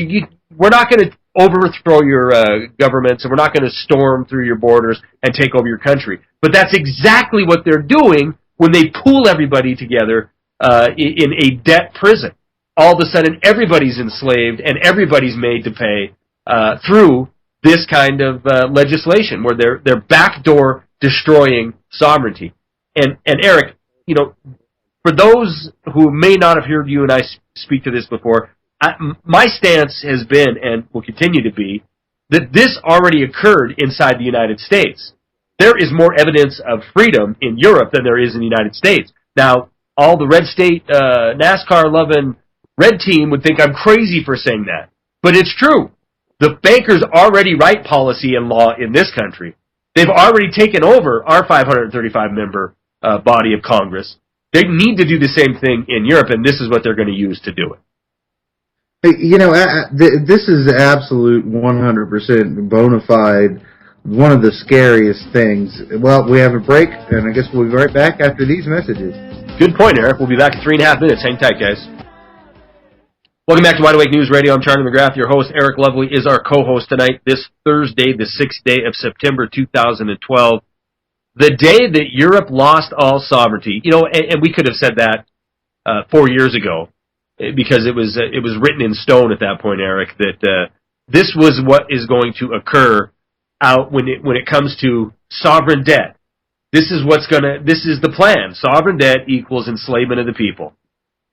we're not going to overthrow your governments, and we're not going to storm through your borders and take over your country. But that's exactly what they're doing when they pool everybody together in a debt prison. All of a sudden, everybody's enslaved and everybody's made to pay through this kind of legislation, where they're backdoor destroying sovereignty. And Eric, for those who may not have heard you and I speak to this before, my stance has been, and will continue to be, that this already occurred inside the United States. There is more evidence of freedom in Europe than there is in the United States. Now, all the red state NASCAR-loving red team would think I'm crazy for saying that. But it's true. The bankers already write policy and law in this country. They've already taken over our 535-member body of Congress. They need to do the same thing in Europe, and this is what they're going to use to do it. You know, this is absolute 100% bona fide, one of the scariest things. Well, we have a break, and I guess we'll be right back after these messages. Good point, Eric. We'll be back in 3.5 minutes. Hang tight, guys. Welcome back to Wide Awake News Radio. I'm Charlie McGrath. Your host, Eric Lovely, is our co-host tonight, this Thursday, the 6th day of September 2012. The day that Europe lost all sovereignty. You know, and we could have said that 4 years ago, because it was written in stone at that point, Eric, that this was what is going to occur out when it comes to sovereign debt. This is the plan. Sovereign debt equals enslavement of the people.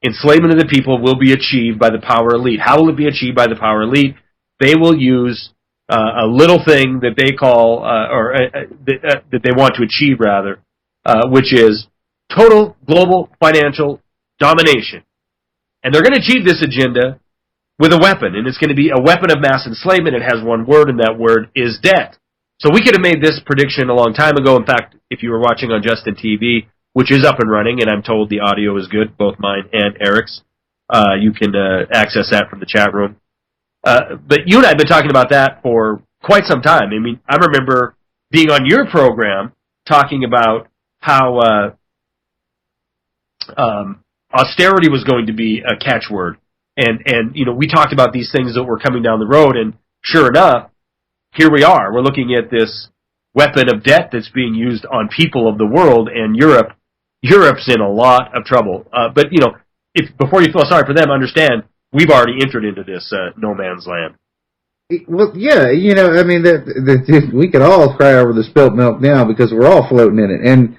Enslavement of the people will be achieved by the power elite. How will it be achieved by the power elite? They will use a little thing that they call, that they want to achieve, rather, which is total global financial domination. And they're going to achieve this agenda with a weapon, and it's going to be a weapon of mass enslavement. It has one word, and that word is debt. So we could have made this prediction a long time ago. In fact, if you were watching on Justin TV, which is up and running, and I'm told the audio is good, both mine and Eric's, you can access that from the chat room. But you and I have been talking about that for quite some time. I mean, I remember being on your program talking about how austerity was going to be a catchword. And you know, we talked about these things that were coming down the road, and sure enough, here we are. We're looking at this weapon of debt that's being used on people of the world, and Europe's in a lot of trouble. But, you know, before you feel sorry for them, understand, we've already entered into this no man's land. Well, yeah, you know, I mean, we could all cry over the spilt milk now because we're all floating in it. And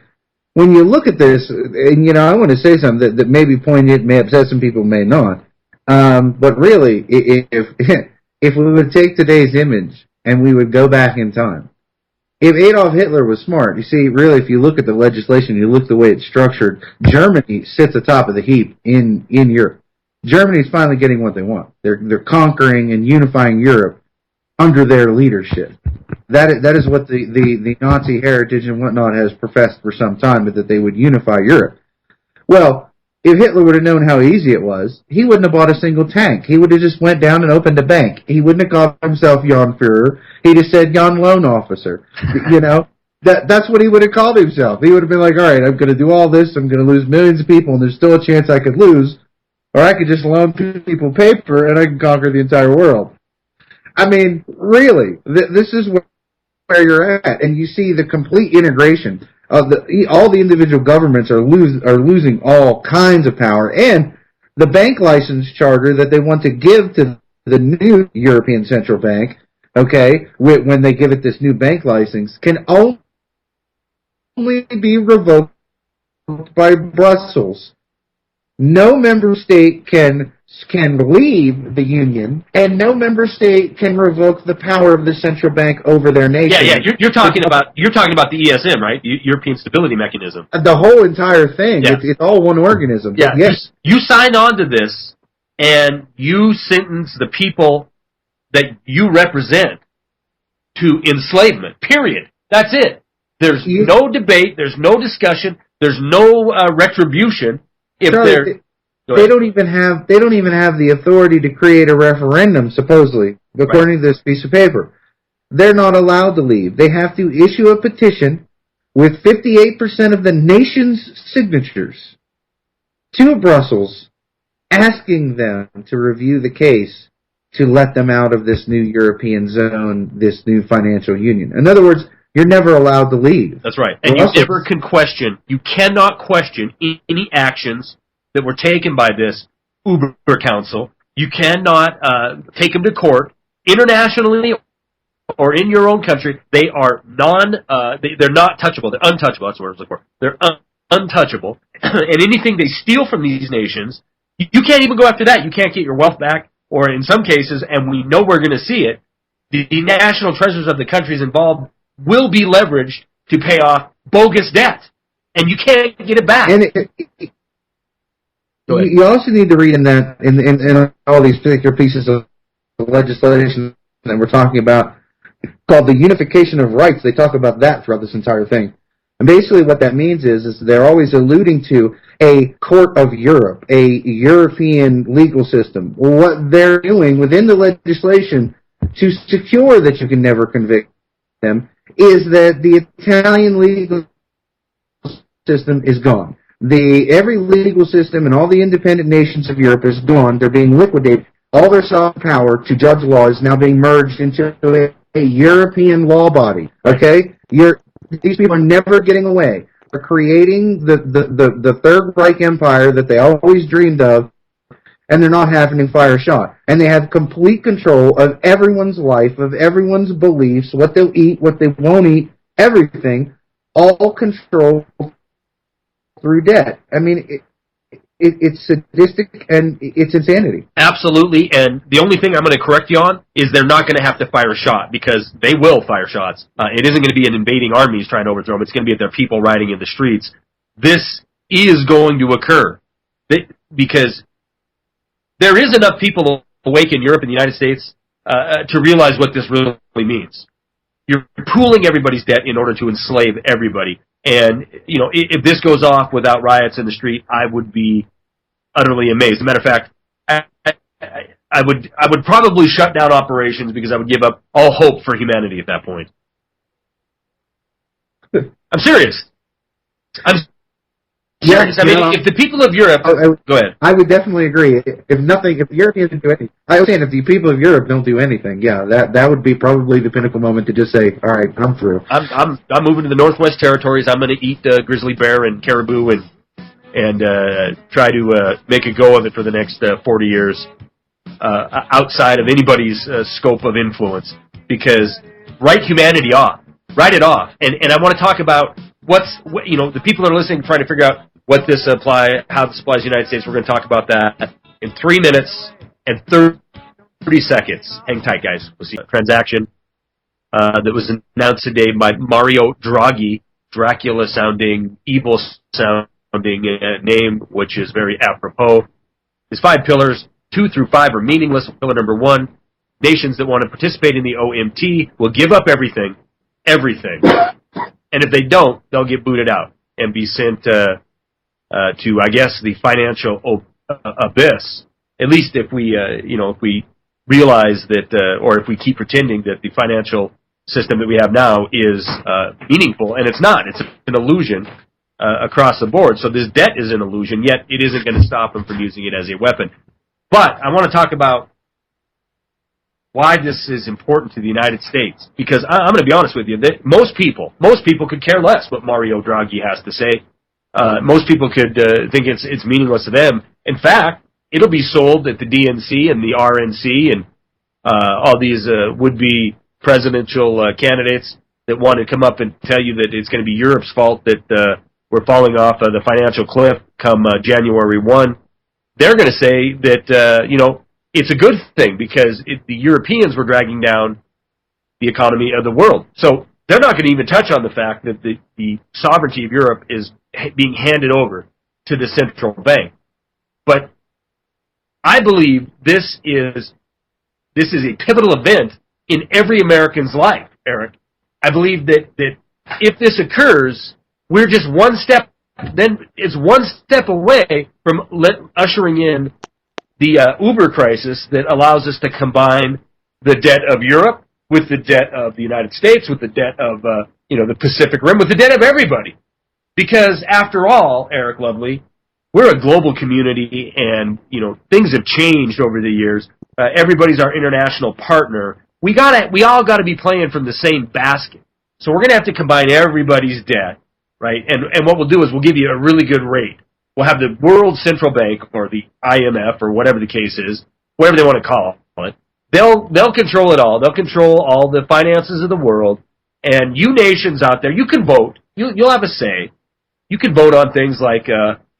when you look at this, and, you know, I want to say something that may be poignant, may upset some people, may not. But really, if we would take today's image and we would go back in time, if Adolf Hitler was smart, you see, really, if you look at the legislation, you look at the way it's structured, Germany sits atop of the heap in Europe. Germany's finally getting what they want. They're conquering and unifying Europe under their leadership. That is what the Nazi heritage and whatnot has professed for some time, but that they would unify Europe. Well, if Hitler would have known how easy it was, he wouldn't have bought a single tank. He would have just went down and opened a bank. He wouldn't have called himself Jan Führer. He'd have said Jan Loan Officer. You know, that's what he would have called himself. He would have been like, all right, I'm going to do all this. I'm going to lose millions of people, and there's still a chance I could lose. Or I could just loan people paper, and I can conquer the entire world. I mean, really, this is where you're at. And you see the complete integration. All the individual governments are losing all kinds of power, and the bank license charter that they want to give to the new European Central Bank, okay, when they give it this new bank license, can only be revoked by Brussels. No member state can leave the union, and no member state can revoke the power of the central bank over their nation. Yeah. You're talking about the ESM, right? The European Stability Mechanism. The whole entire thing. Yeah. It's all one organism. Yeah. Yes. You sign on to this, and you sentence the people that you represent to enslavement. Period. That's it. There's no debate. There's no discussion. There's no retribution. If Charlie, they don't even have the authority to create a referendum, supposedly, according to this piece of paper. They're not allowed to leave. They have to issue a petition with 58% of the nation's signatures to Brussels, asking them to review the case to let them out of this new European zone, this new financial union. In other words, you're never allowed to leave. That's right. And you never can question, you cannot question any actions that were taken by this Uber Council. You cannot take them to court internationally or in your own country. They are they're not touchable. They're untouchable. That's what I was looking for. They're untouchable. And anything they steal from these nations, you can't even go after that. You can't get your wealth back, or in some cases, and we know we're going to see it, the national treasures of the countries involved will be leveraged to pay off bogus debt, and you can't get it back. You also need to read in that in all these particular pieces of legislation that we're talking about, called the unification of rights. They talk about that throughout this entire thing. And basically what that means is they're always alluding to a court of Europe, a European legal system. What they're doing within the legislation to secure that you can never convict them is that the Italian legal system is gone. Every legal system and all the independent nations of Europe is gone. They're being liquidated. All their soft power to judge law is now being merged into a European law body. Okay? These people are never getting away. They're creating the Third Reich Empire that they always dreamed of, and they're not having to fire a shot. And they have complete control of everyone's life, of everyone's beliefs, what they'll eat, what they won't eat, everything, all controlled through debt. I mean, it's sadistic and it's insanity. Absolutely, and the only thing I'm going to correct you on is they're not going to have to fire a shot, because they will fire shots. It isn't going to be an invading armies trying to overthrow them. It's going to be their people riding in the streets. This is going to occur because there is enough people awake in Europe and the United States to realize what this really means. You're pooling everybody's debt in order to enslave everybody. And, you know, if this goes off without riots in the street, I would be utterly amazed. As a matter of fact, I would probably shut down operations, because I would give up all hope for humanity at that point. I'm serious. Serious. I mean, if the people of Europe... go ahead. I would definitely agree. If the Europeans don't do anything... I was saying, if the people of Europe don't do anything, yeah, that would be probably the pinnacle moment to just say, all right, I'm through. I'm moving to the Northwest Territories. I'm going to eat grizzly bear and caribou and try to make a go of it for the next 40 years outside of anybody's scope of influence. Because write humanity off. Write it off. And I want to talk about the people that are listening, trying to figure out how this applies to the United States. We're going to talk about that in 3 minutes and 30 seconds. Hang tight, guys. We'll see a transaction that was announced today by Mario Draghi, Dracula-sounding, evil-sounding name, which is very apropos. His 5 pillars, 2 through 5 are meaningless. Pillar number 1, nations that want to participate in the OMT will give up everything. And if they don't, they'll get booted out and be sent to, I guess, the financial abyss. At least if we realize that, or if we keep pretending that the financial system that we have now is meaningful, and it's not. It's an illusion across the board. So this debt is an illusion, yet it isn't going to stop them from using it as a weapon. But I want to talk about why this is important to the United States. Because I'm going to be honest with you, that most people could care less what Mario Draghi has to say. Most people could think it's meaningless to them. In fact, it'll be sold at the DNC and the RNC and all these would-be presidential candidates that want to come up and tell you that it's going to be Europe's fault that we're falling off the financial cliff come January 1. They're going to say that, it's a good thing, because the Europeans were dragging down the economy of the world. So they're not going to even touch on the fact that the sovereignty of Europe is being handed over to the central bank. But I believe this is a pivotal event in every American's life, Eric. I believe that if this occurs, we're just one step away from ushering in the Uber crisis that allows us to combine the debt of Europe with the debt of the United States, with the debt of the Pacific Rim, with the debt of everybody. Because after all, Eric Lovely, we're a global community, and things have changed over the years. Everybody's our international partner. We all got to be playing from the same basket. So we're going to have to combine everybody's debt, right? And what we'll do is we'll give you a really good rate. We'll have the World Central Bank, or the IMF, or whatever the case is, whatever they want to call it. They'll control it all. They'll control all the finances of the world. And you nations out there, you can vote. You'll have a say. You can vote on things like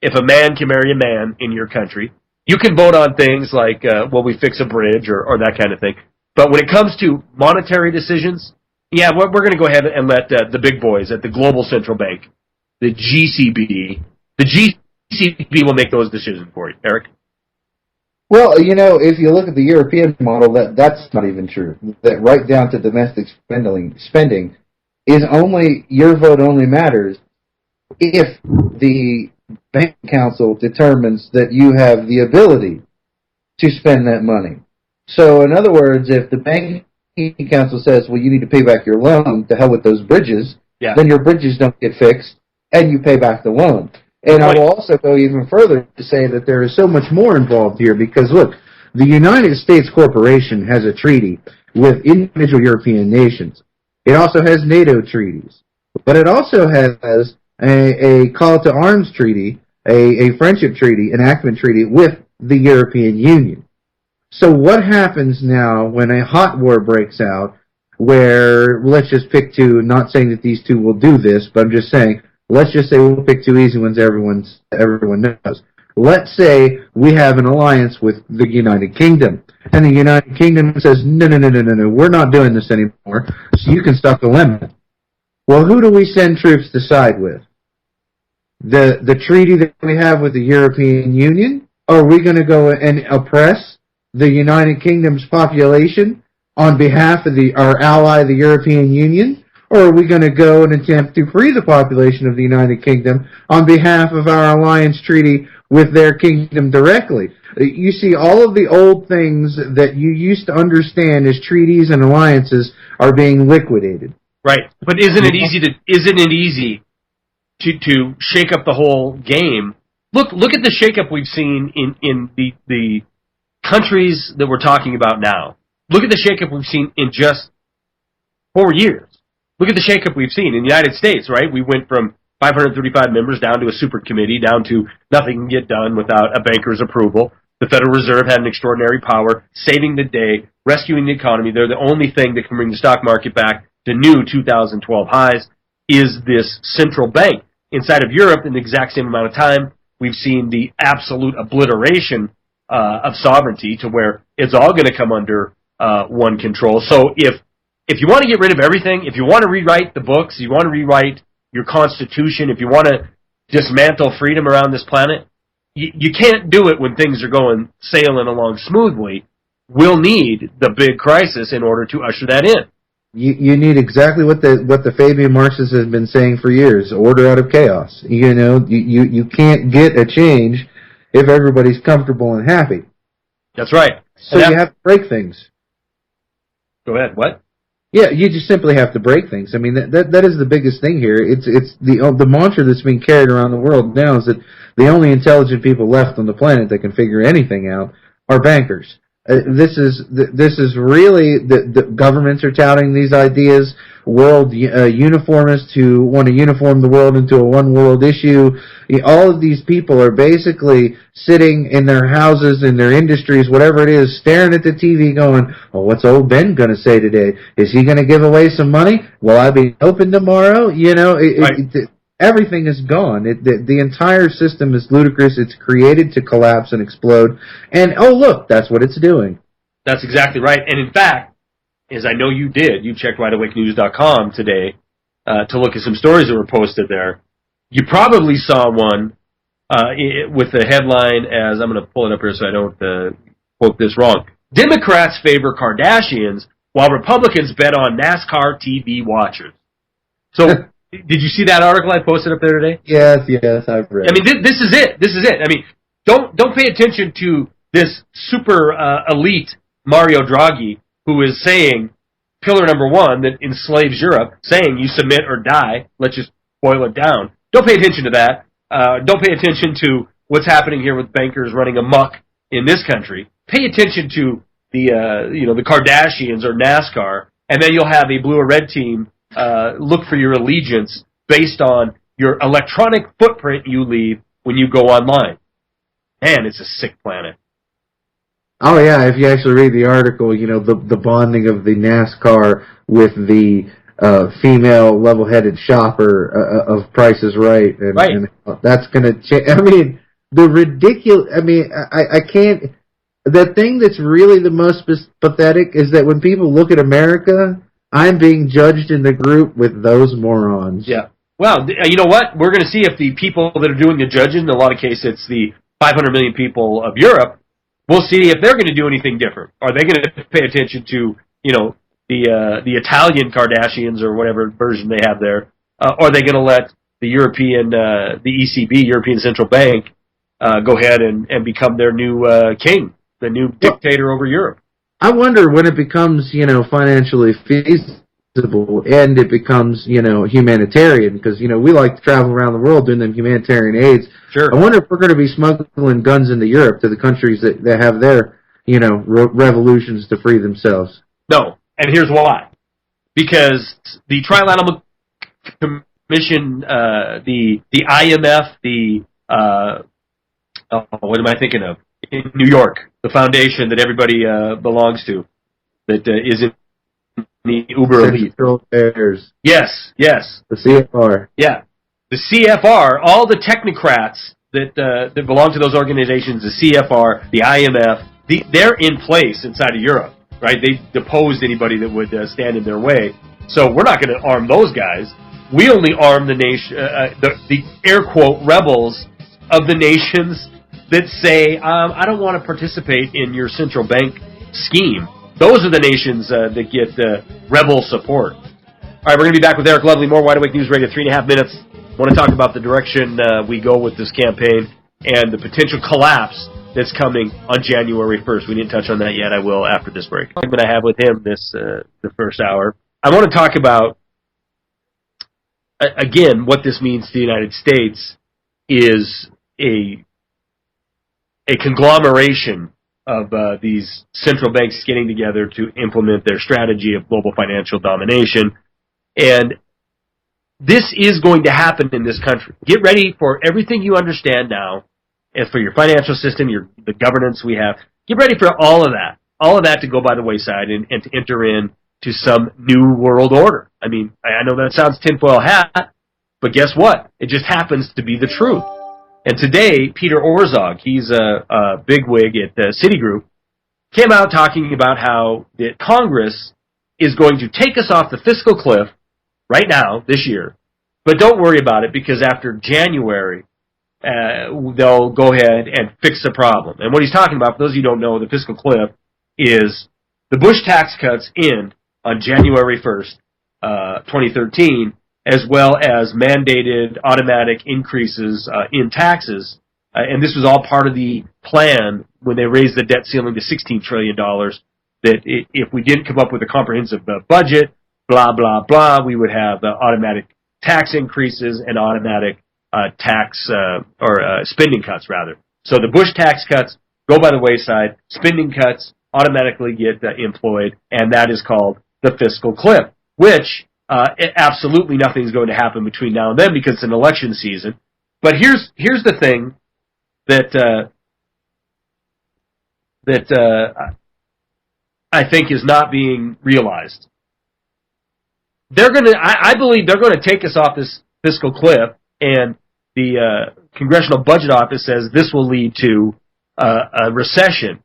if a man can marry a man in your country. You can vote on things like, we fix a bridge or that kind of thing. But when it comes to monetary decisions, yeah, we're going to go ahead and let the big boys at the Global Central Bank, the GCB, the ECB will make those decisions for you. Eric? Well, if you look at the European model, that's not even true. That right down to domestic spending is only, your vote only matters if the bank council determines that you have the ability to spend that money. So, in other words, if the banking council says, well, you need to pay back your loan, to hell with those bridges, then your bridges don't get fixed, and you pay back the loan. And I will also go even further to say that there is so much more involved here because, look, the United States Corporation has a treaty with individual European nations. It also has NATO treaties. But it also has a call to arms treaty, a friendship treaty, enactment treaty with the European Union. So what happens now when a hot war breaks out where, let's just pick two, not saying that these two will do this, but I'm just saying, let's just say we'll pick two easy ones everyone knows. Let's say we have an alliance with the United Kingdom, and the United Kingdom says, no, we're not doing this anymore, so you can stop the limit. Well, who do we send troops to side with? The treaty that we have with the European Union? Are we going to go and oppress the United Kingdom's population on behalf of our ally, the European Union? Or are we going to go and attempt to free the population of the United Kingdom on behalf of our alliance treaty with their kingdom directly? You see, all of the old things that you used to understand as treaties and alliances are being liquidated. Right, but isn't it easy to shake up the whole game? Look at the shakeup we've seen in the countries that we're talking about now. Look at the shakeup we've seen in just 4 years. Look at the shakeup we've seen in the United States, right? We went from 535 members down to a super committee, down to nothing can get done without a banker's approval. The Federal Reserve had an extraordinary power, saving the day, rescuing the economy. They're the only thing that can bring the stock market back to new 2012 highs, is this central bank. Inside of Europe, in the exact same amount of time, we've seen the absolute obliteration of sovereignty to where it's all going to come under one control. So if you want to get rid of everything, if you want to rewrite the books, you want to rewrite your constitution, if you want to dismantle freedom around this planet, you can't do it when things are going sailing along smoothly. We'll need the big crisis in order to usher that in. You need exactly what the Fabian Marxists have been saying for years: order out of chaos. You can't get a change if everybody's comfortable and happy. That's right. So you have to break things. Go ahead. What? Yeah, you just simply have to break things. I mean, that is the biggest thing here. It's the mantra that's being carried around the world now is that the only intelligent people left on the planet that can figure anything out are bankers. This is really the governments are touting these ideas. World uniformists who want to uniform the world into a one world issue. All of these people are basically sitting in their houses, in their industries, whatever it is, staring at the TV going, "Oh, what's old Ben going to say today? Is he going to give away some money? Will I be open tomorrow?" Everything is gone. The entire system is ludicrous. It's created to collapse and explode. And, oh, look, that's what it's doing. That's exactly right. And, in fact, as I know you did, you checked WideAwakeNews.com today to look at some stories that were posted there. You probably saw one with the headline as, I'm going to pull it up here so I don't quote this wrong. Democrats favor Kardashians while Republicans bet on NASCAR TV watchers. So... Did you see that article I posted up there today? Yes, I've read. I mean, this is it. I mean, don't pay attention to this super elite Mario Draghi who is saying pillar number one that enslaves Europe, saying you submit or die. Let's just boil it down. Don't pay attention to that. Don't pay attention to what's happening here with bankers running amok in this country. Pay attention to the Kardashians or NASCAR, and then you'll have a blue or red team. Look for your allegiance based on your electronic footprint you leave when you go online. Man, it's a sick planet. Oh yeah, if you actually read the article, the bonding of the NASCAR with the female level-headed shopper of Price is Right, and that's going to change. I mean, the ridiculous. I mean, I can't. The thing that's really the most pathetic is that when people look at America, I'm being judged in the group with those morons. Yeah. Well, you know what? We're going to see if the people that are doing the judging, in a lot of cases it's the 500 million people of Europe, we'll see if they're going to do anything different. Are they going to pay attention to, the Italian Kardashians or whatever version they have there? Or are they going to let the European, the ECB, European Central Bank, go ahead and become their new king, the new dictator over Europe? I wonder when it becomes, financially feasible and it becomes, humanitarian, because, we like to travel around the world doing them humanitarian aids. Sure. I wonder if we're going to be smuggling guns into Europe to the countries that have their, revolutions to free themselves. No, and here's why. Because the Trilateral Commission, the IMF, what am I thinking of? In New York, the foundation that everybody belongs to, that is in the uber elite. Central Affairs. Yes. The CFR. Yeah. The CFR, all the technocrats that belong to those organizations, the CFR, the IMF, they're in place inside of Europe, right? They deposed anybody that would stand in their way. So we're not going to arm those guys. We only arm the nation, the air quote rebels of the nations that say, I don't want to participate in your central bank scheme. Those are the nations that get rebel support. All right, we're going to be back with Eric Lovely, more Wide Awake News Radio, 3.5 minutes. I want to talk about the direction we go with this campaign and the potential collapse that's coming on January 1st. We didn't touch on that yet. I will after this break. The segment I have with him the first hour. I want to talk about, again, what this means to the United States is a conglomeration of these central banks getting together to implement their strategy of global financial domination. And this is going to happen in this country. Get ready for everything you understand now, as for your financial system, the governance we have. Get ready for all of that to go by the wayside and to enter into some new world order. I mean, I know that sounds tinfoil hat, but guess what? It just happens to be the truth. And today, Peter Orszag, he's a bigwig at Citigroup, came out talking about how that Congress is going to take us off the fiscal cliff right now, this year. But don't worry about it, because after January, they'll go ahead and fix the problem. And what he's talking about, for those of you who don't know, the fiscal cliff is the Bush tax cuts end on January 1st, 2013, as well as mandated automatic increases in taxes. And this was all part of the plan when they raised the debt ceiling to $16 trillion, that if we didn't come up with a comprehensive budget, blah, blah, blah, we would have automatic tax increases and automatic tax or spending cuts, rather. So the Bush tax cuts go by the wayside, spending cuts automatically get employed, and that is called the fiscal cliff, which absolutely nothing's going to happen between now and then because it's an election season. But here's the thing that I think is not being realized. I believe they're going to take us off this fiscal cliff, and the Congressional Budget Office says this will lead to a recession,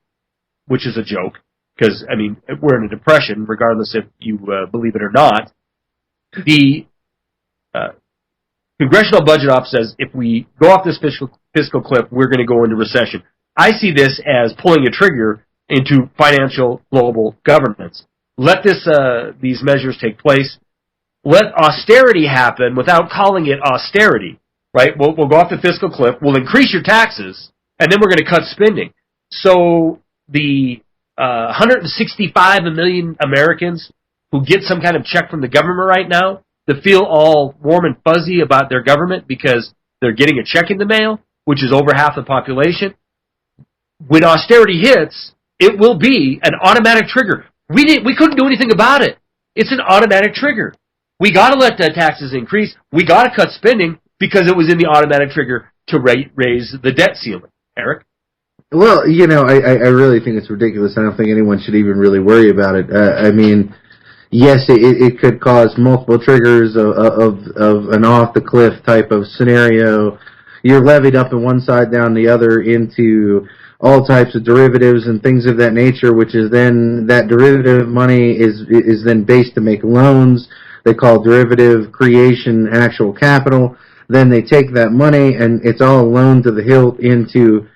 which is a joke because, I mean, we're in a depression, regardless if you believe it or not. The Congressional Budget Office says if we go off this fiscal cliff, we're going to go into recession. I see this as pulling a trigger into financial global governance. Let these measures take place. Let austerity happen without calling it austerity, right? We'll go off the fiscal cliff. We'll increase your taxes, and then we're going to cut spending. So the 165 million Americans who get some kind of check from the government right now, to feel all warm and fuzzy about their government because they're getting a check in the mail, which is over half the population. When austerity hits, it will be an automatic trigger. We couldn't do anything about it. It's an automatic trigger. We got to let the taxes increase. We got to cut spending because it was in the automatic trigger to raise the debt ceiling. Eric? Well, I really think it's ridiculous. I don't think anyone should even really worry about it. I mean, yes, it could cause multiple triggers of an off-the-cliff type of scenario. You're levied up on one side, down the other into all types of derivatives and things of that nature, which is then, that derivative money is then based to make loans. they call derivative creation actual capital. Then they take that money and it's all loaned to the hilt into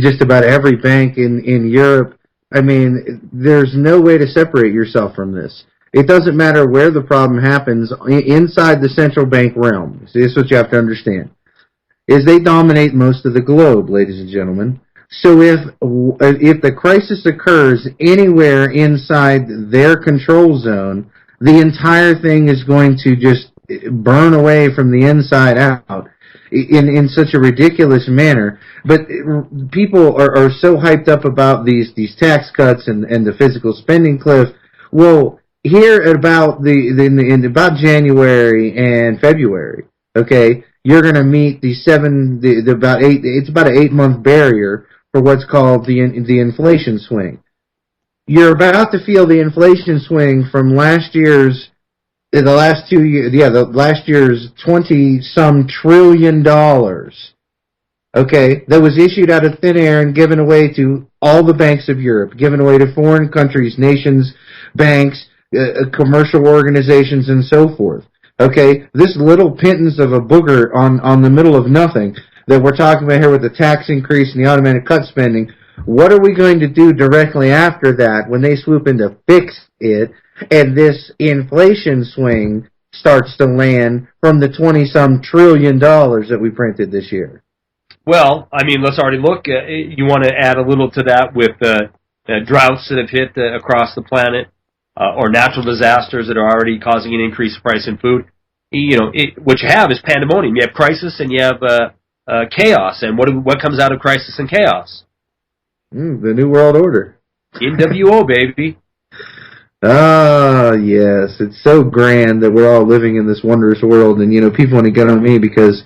just about every bank in Europe. I mean, there's no way to separate yourself from this. It doesn't matter where the problem happens inside the central bank realm. See, this is what you have to understand, is they dominate most of the globe, ladies and gentlemen. So if the crisis occurs anywhere inside their control zone, the entire thing is going to just burn away from the inside out in such a ridiculous manner. But people are so hyped up about these tax cuts and the fiscal spending cliff. Well, here at about in about January and February, okay, you're going to meet it's about an 8-month barrier for what's called the inflation swing. You're about to feel the inflation swing from last year's 20-some trillion dollars, okay, that was issued out of thin air and given away to all the banks of Europe, given away to foreign countries, nations, banks, commercial organizations, and so forth. Okay, this little pittance of a booger on the middle of nothing that we're talking about here with the tax increase and the automatic cut spending, what are we going to do directly after that when they swoop in to fix it and this inflation swing starts to land from the 20-some trillion dollars that we printed this year? Well, I mean, let's already look. You want to add a little to that with droughts that have hit across the planet, or natural disasters that are already causing an increased price in food. You know, what you have is pandemonium. You have crisis and you have chaos. And what comes out of crisis and chaos? The New World Order. NWO, baby. Ah, yes. It's so grand that we're all living in this wondrous world. And, you know, people want to get on me because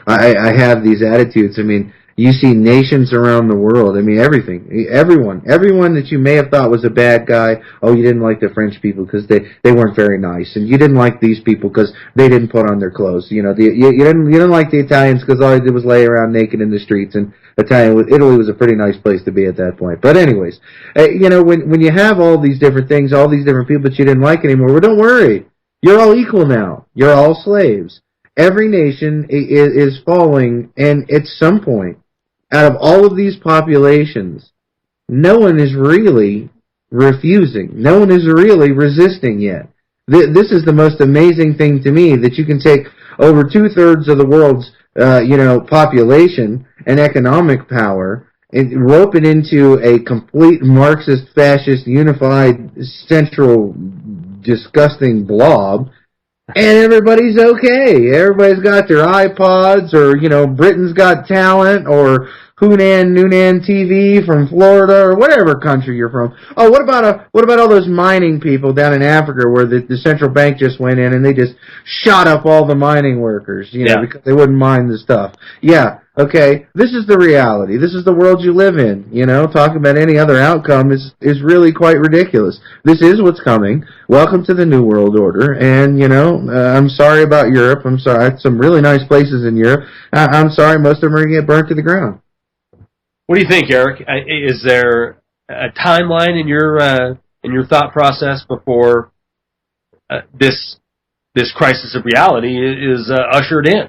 I have these attitudes. I mean, you see nations around the world. I mean, everyone that you may have thought was a bad guy. Oh, you didn't like the French people because they weren't very nice, and you didn't like these people because they didn't put on their clothes. You know, you didn't like the Italians because all they did was lay around naked in the streets. And Italy was a pretty nice place to be at that point. But anyways, you know, when you have all these different things, all these different people that you didn't like anymore, well, don't worry, you're all equal now. You're all slaves. Every nation is falling, and at some point, out of all of these populations, no one is really refusing. No one is really resisting yet. This is the most amazing thing to me, that you can take over 2/3 of the world's, population and economic power and rope it into a complete Marxist, fascist, unified, central, disgusting blob, and everybody's okay. Everybody's got their iPods, or, you know, Britain's Got Talent, or Hunan Noonan TV from Florida, or whatever country you're from. Oh, what about all those mining people down in Africa where the central bank just went in and they just shot up all the mining workers, you know, because they wouldn't mine the stuff. Yeah, okay, this is the reality. This is the world you live in, you know. Talking about any other outcome is really quite ridiculous. This is what's coming. Welcome to the New World Order, and, you know, I'm sorry about Europe. I'm sorry. Some really nice places in Europe. I'm sorry most of them are going to get burnt to the ground. What do you think, Eric? Is there a timeline in your thought process before this crisis of reality is ushered in?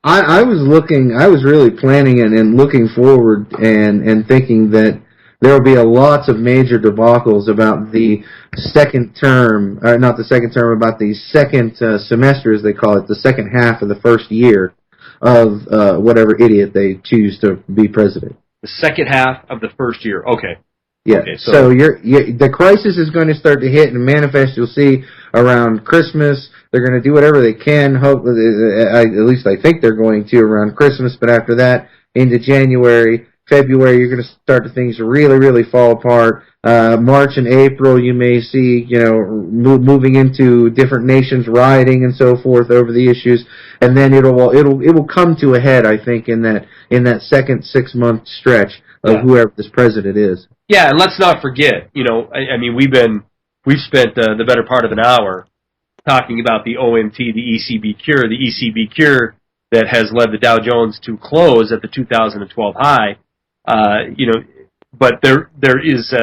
I was really planning and looking forward and thinking that there will be lots of major debacles about the second term, or not the second term, about the second semester, as they call it, the second half of the first year of whatever idiot they choose to be president. The second half of the first year. Okay. Yeah. Okay, so the crisis is going to start to hit and manifest. You'll see around Christmas. They're going to do whatever they can. Hope, at least I think they're going to, around Christmas. But after that, into January, February, you're going to start to things really, really fall apart. March and April, you may see, you know, moving into different nations rioting and so forth over the issues, and then it will come to a head, I think, in that second 6-month stretch of whoever this president is. Yeah, and let's not forget, you know, I mean, we've spent the better part of an hour talking about the OMT, the ECB cure that has led the Dow Jones to close at the 2012 high. You know, but there is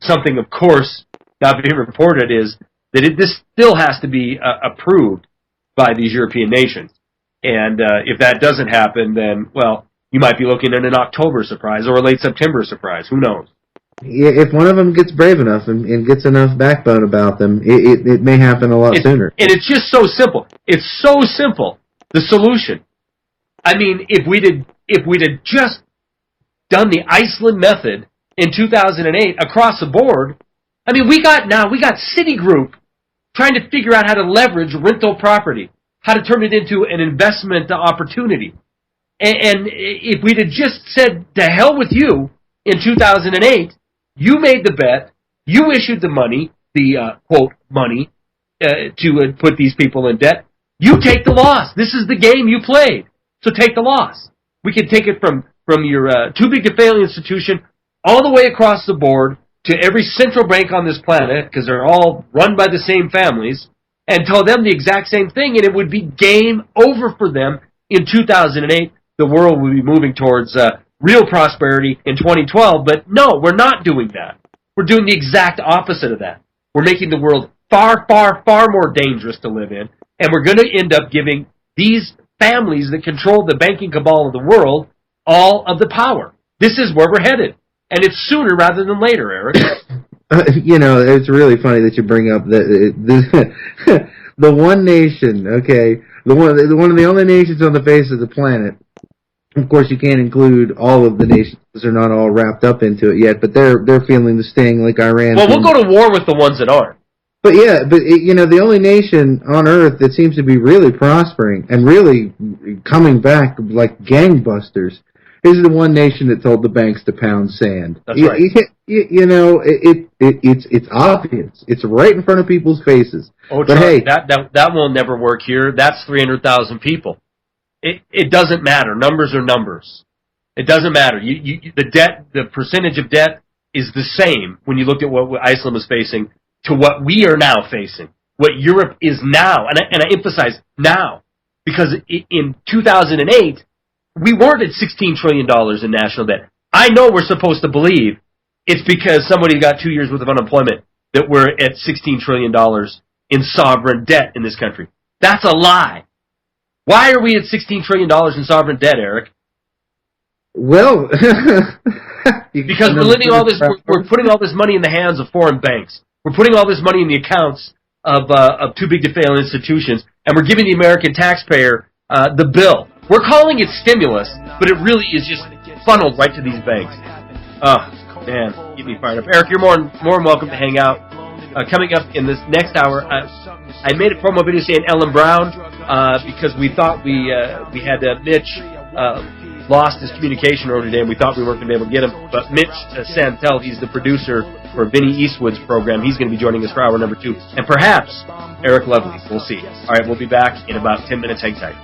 something, of course, not being reported, is that this still has to be approved by these European nations. And if that doesn't happen, then, well, you might be looking at an October surprise or a late September surprise. Who knows? Yeah, if one of them gets brave enough and gets enough backbone about them, it may happen a lot sooner. And it's just so simple. It's so simple. The solution. I mean, if we'd have just done the Iceland method in 2008 across the board, I mean, we got Citigroup trying to figure out how to leverage rental property, how to turn it into an investment opportunity. And if we'd have just said, to hell with you, in 2008, you made the bet, you issued the money, quote, money, to put these people in debt. You take the loss. This is the game you played. So take the loss. We can take it from your too big to fail institution all the way across the board to every central bank on this planet, because they're all run by the same families, and tell them the exact same thing, and it would be game over for them in 2008. The world would be moving towards real prosperity in 2012, but no, we're not doing that. We're doing the exact opposite of that. We're making the world far, far, far more dangerous to live in, and we're going to end up giving these families that control the banking cabal of the world all of the power. This is where we're headed, and it's sooner rather than later, Eric. It's really funny that you bring up the one nation, okay, one of the only nations on the face of the planet. Of course, you can't include all of the nations because they're not all wrapped up into it yet, but they're feeling the sting like Iran. Well, we'll go to war with the ones that aren't. But yeah, the only nation on Earth that seems to be really prospering and really coming back like gangbusters is the one nation that told the banks to pound sand. That's right. It's obvious. It's right in front of people's faces. Oh, but hey, that will never work here. That's 300,000 people. It doesn't matter. Numbers are numbers. It doesn't matter. The percentage of debt is the same when you look at what Iceland was facing to what we are now facing, what Europe is now, and I emphasize now, because in 2008 we weren't at $16 trillion in national debt. I know we're supposed to believe it's because somebody got 2 years worth of unemployment that we're at $16 trillion in sovereign debt in this country. That's a lie. Why are we at $16 trillion in sovereign debt, Eric? Well, because we're living all this. We're putting all this money in the hands of foreign banks. We're putting all this money in the accounts of too big to fail institutions, and we're giving the American taxpayer the bill. We're calling it stimulus, but it really is just funneled right to these banks. Oh, man, get me fired up. Eric, you're more than welcome to hang out. Coming up in this next hour, I made a promo video saying Ellen Brown because we thought we had Mitch lost his communication earlier today, and we thought we weren't going to be able to get him. But Mitch Santell, he's the producer for Vinny Eastwood's program. He's going to be joining us for hour number 2. And perhaps Eric Lovely. We'll see. All right, we'll be back in about 10 minutes. Hang tight.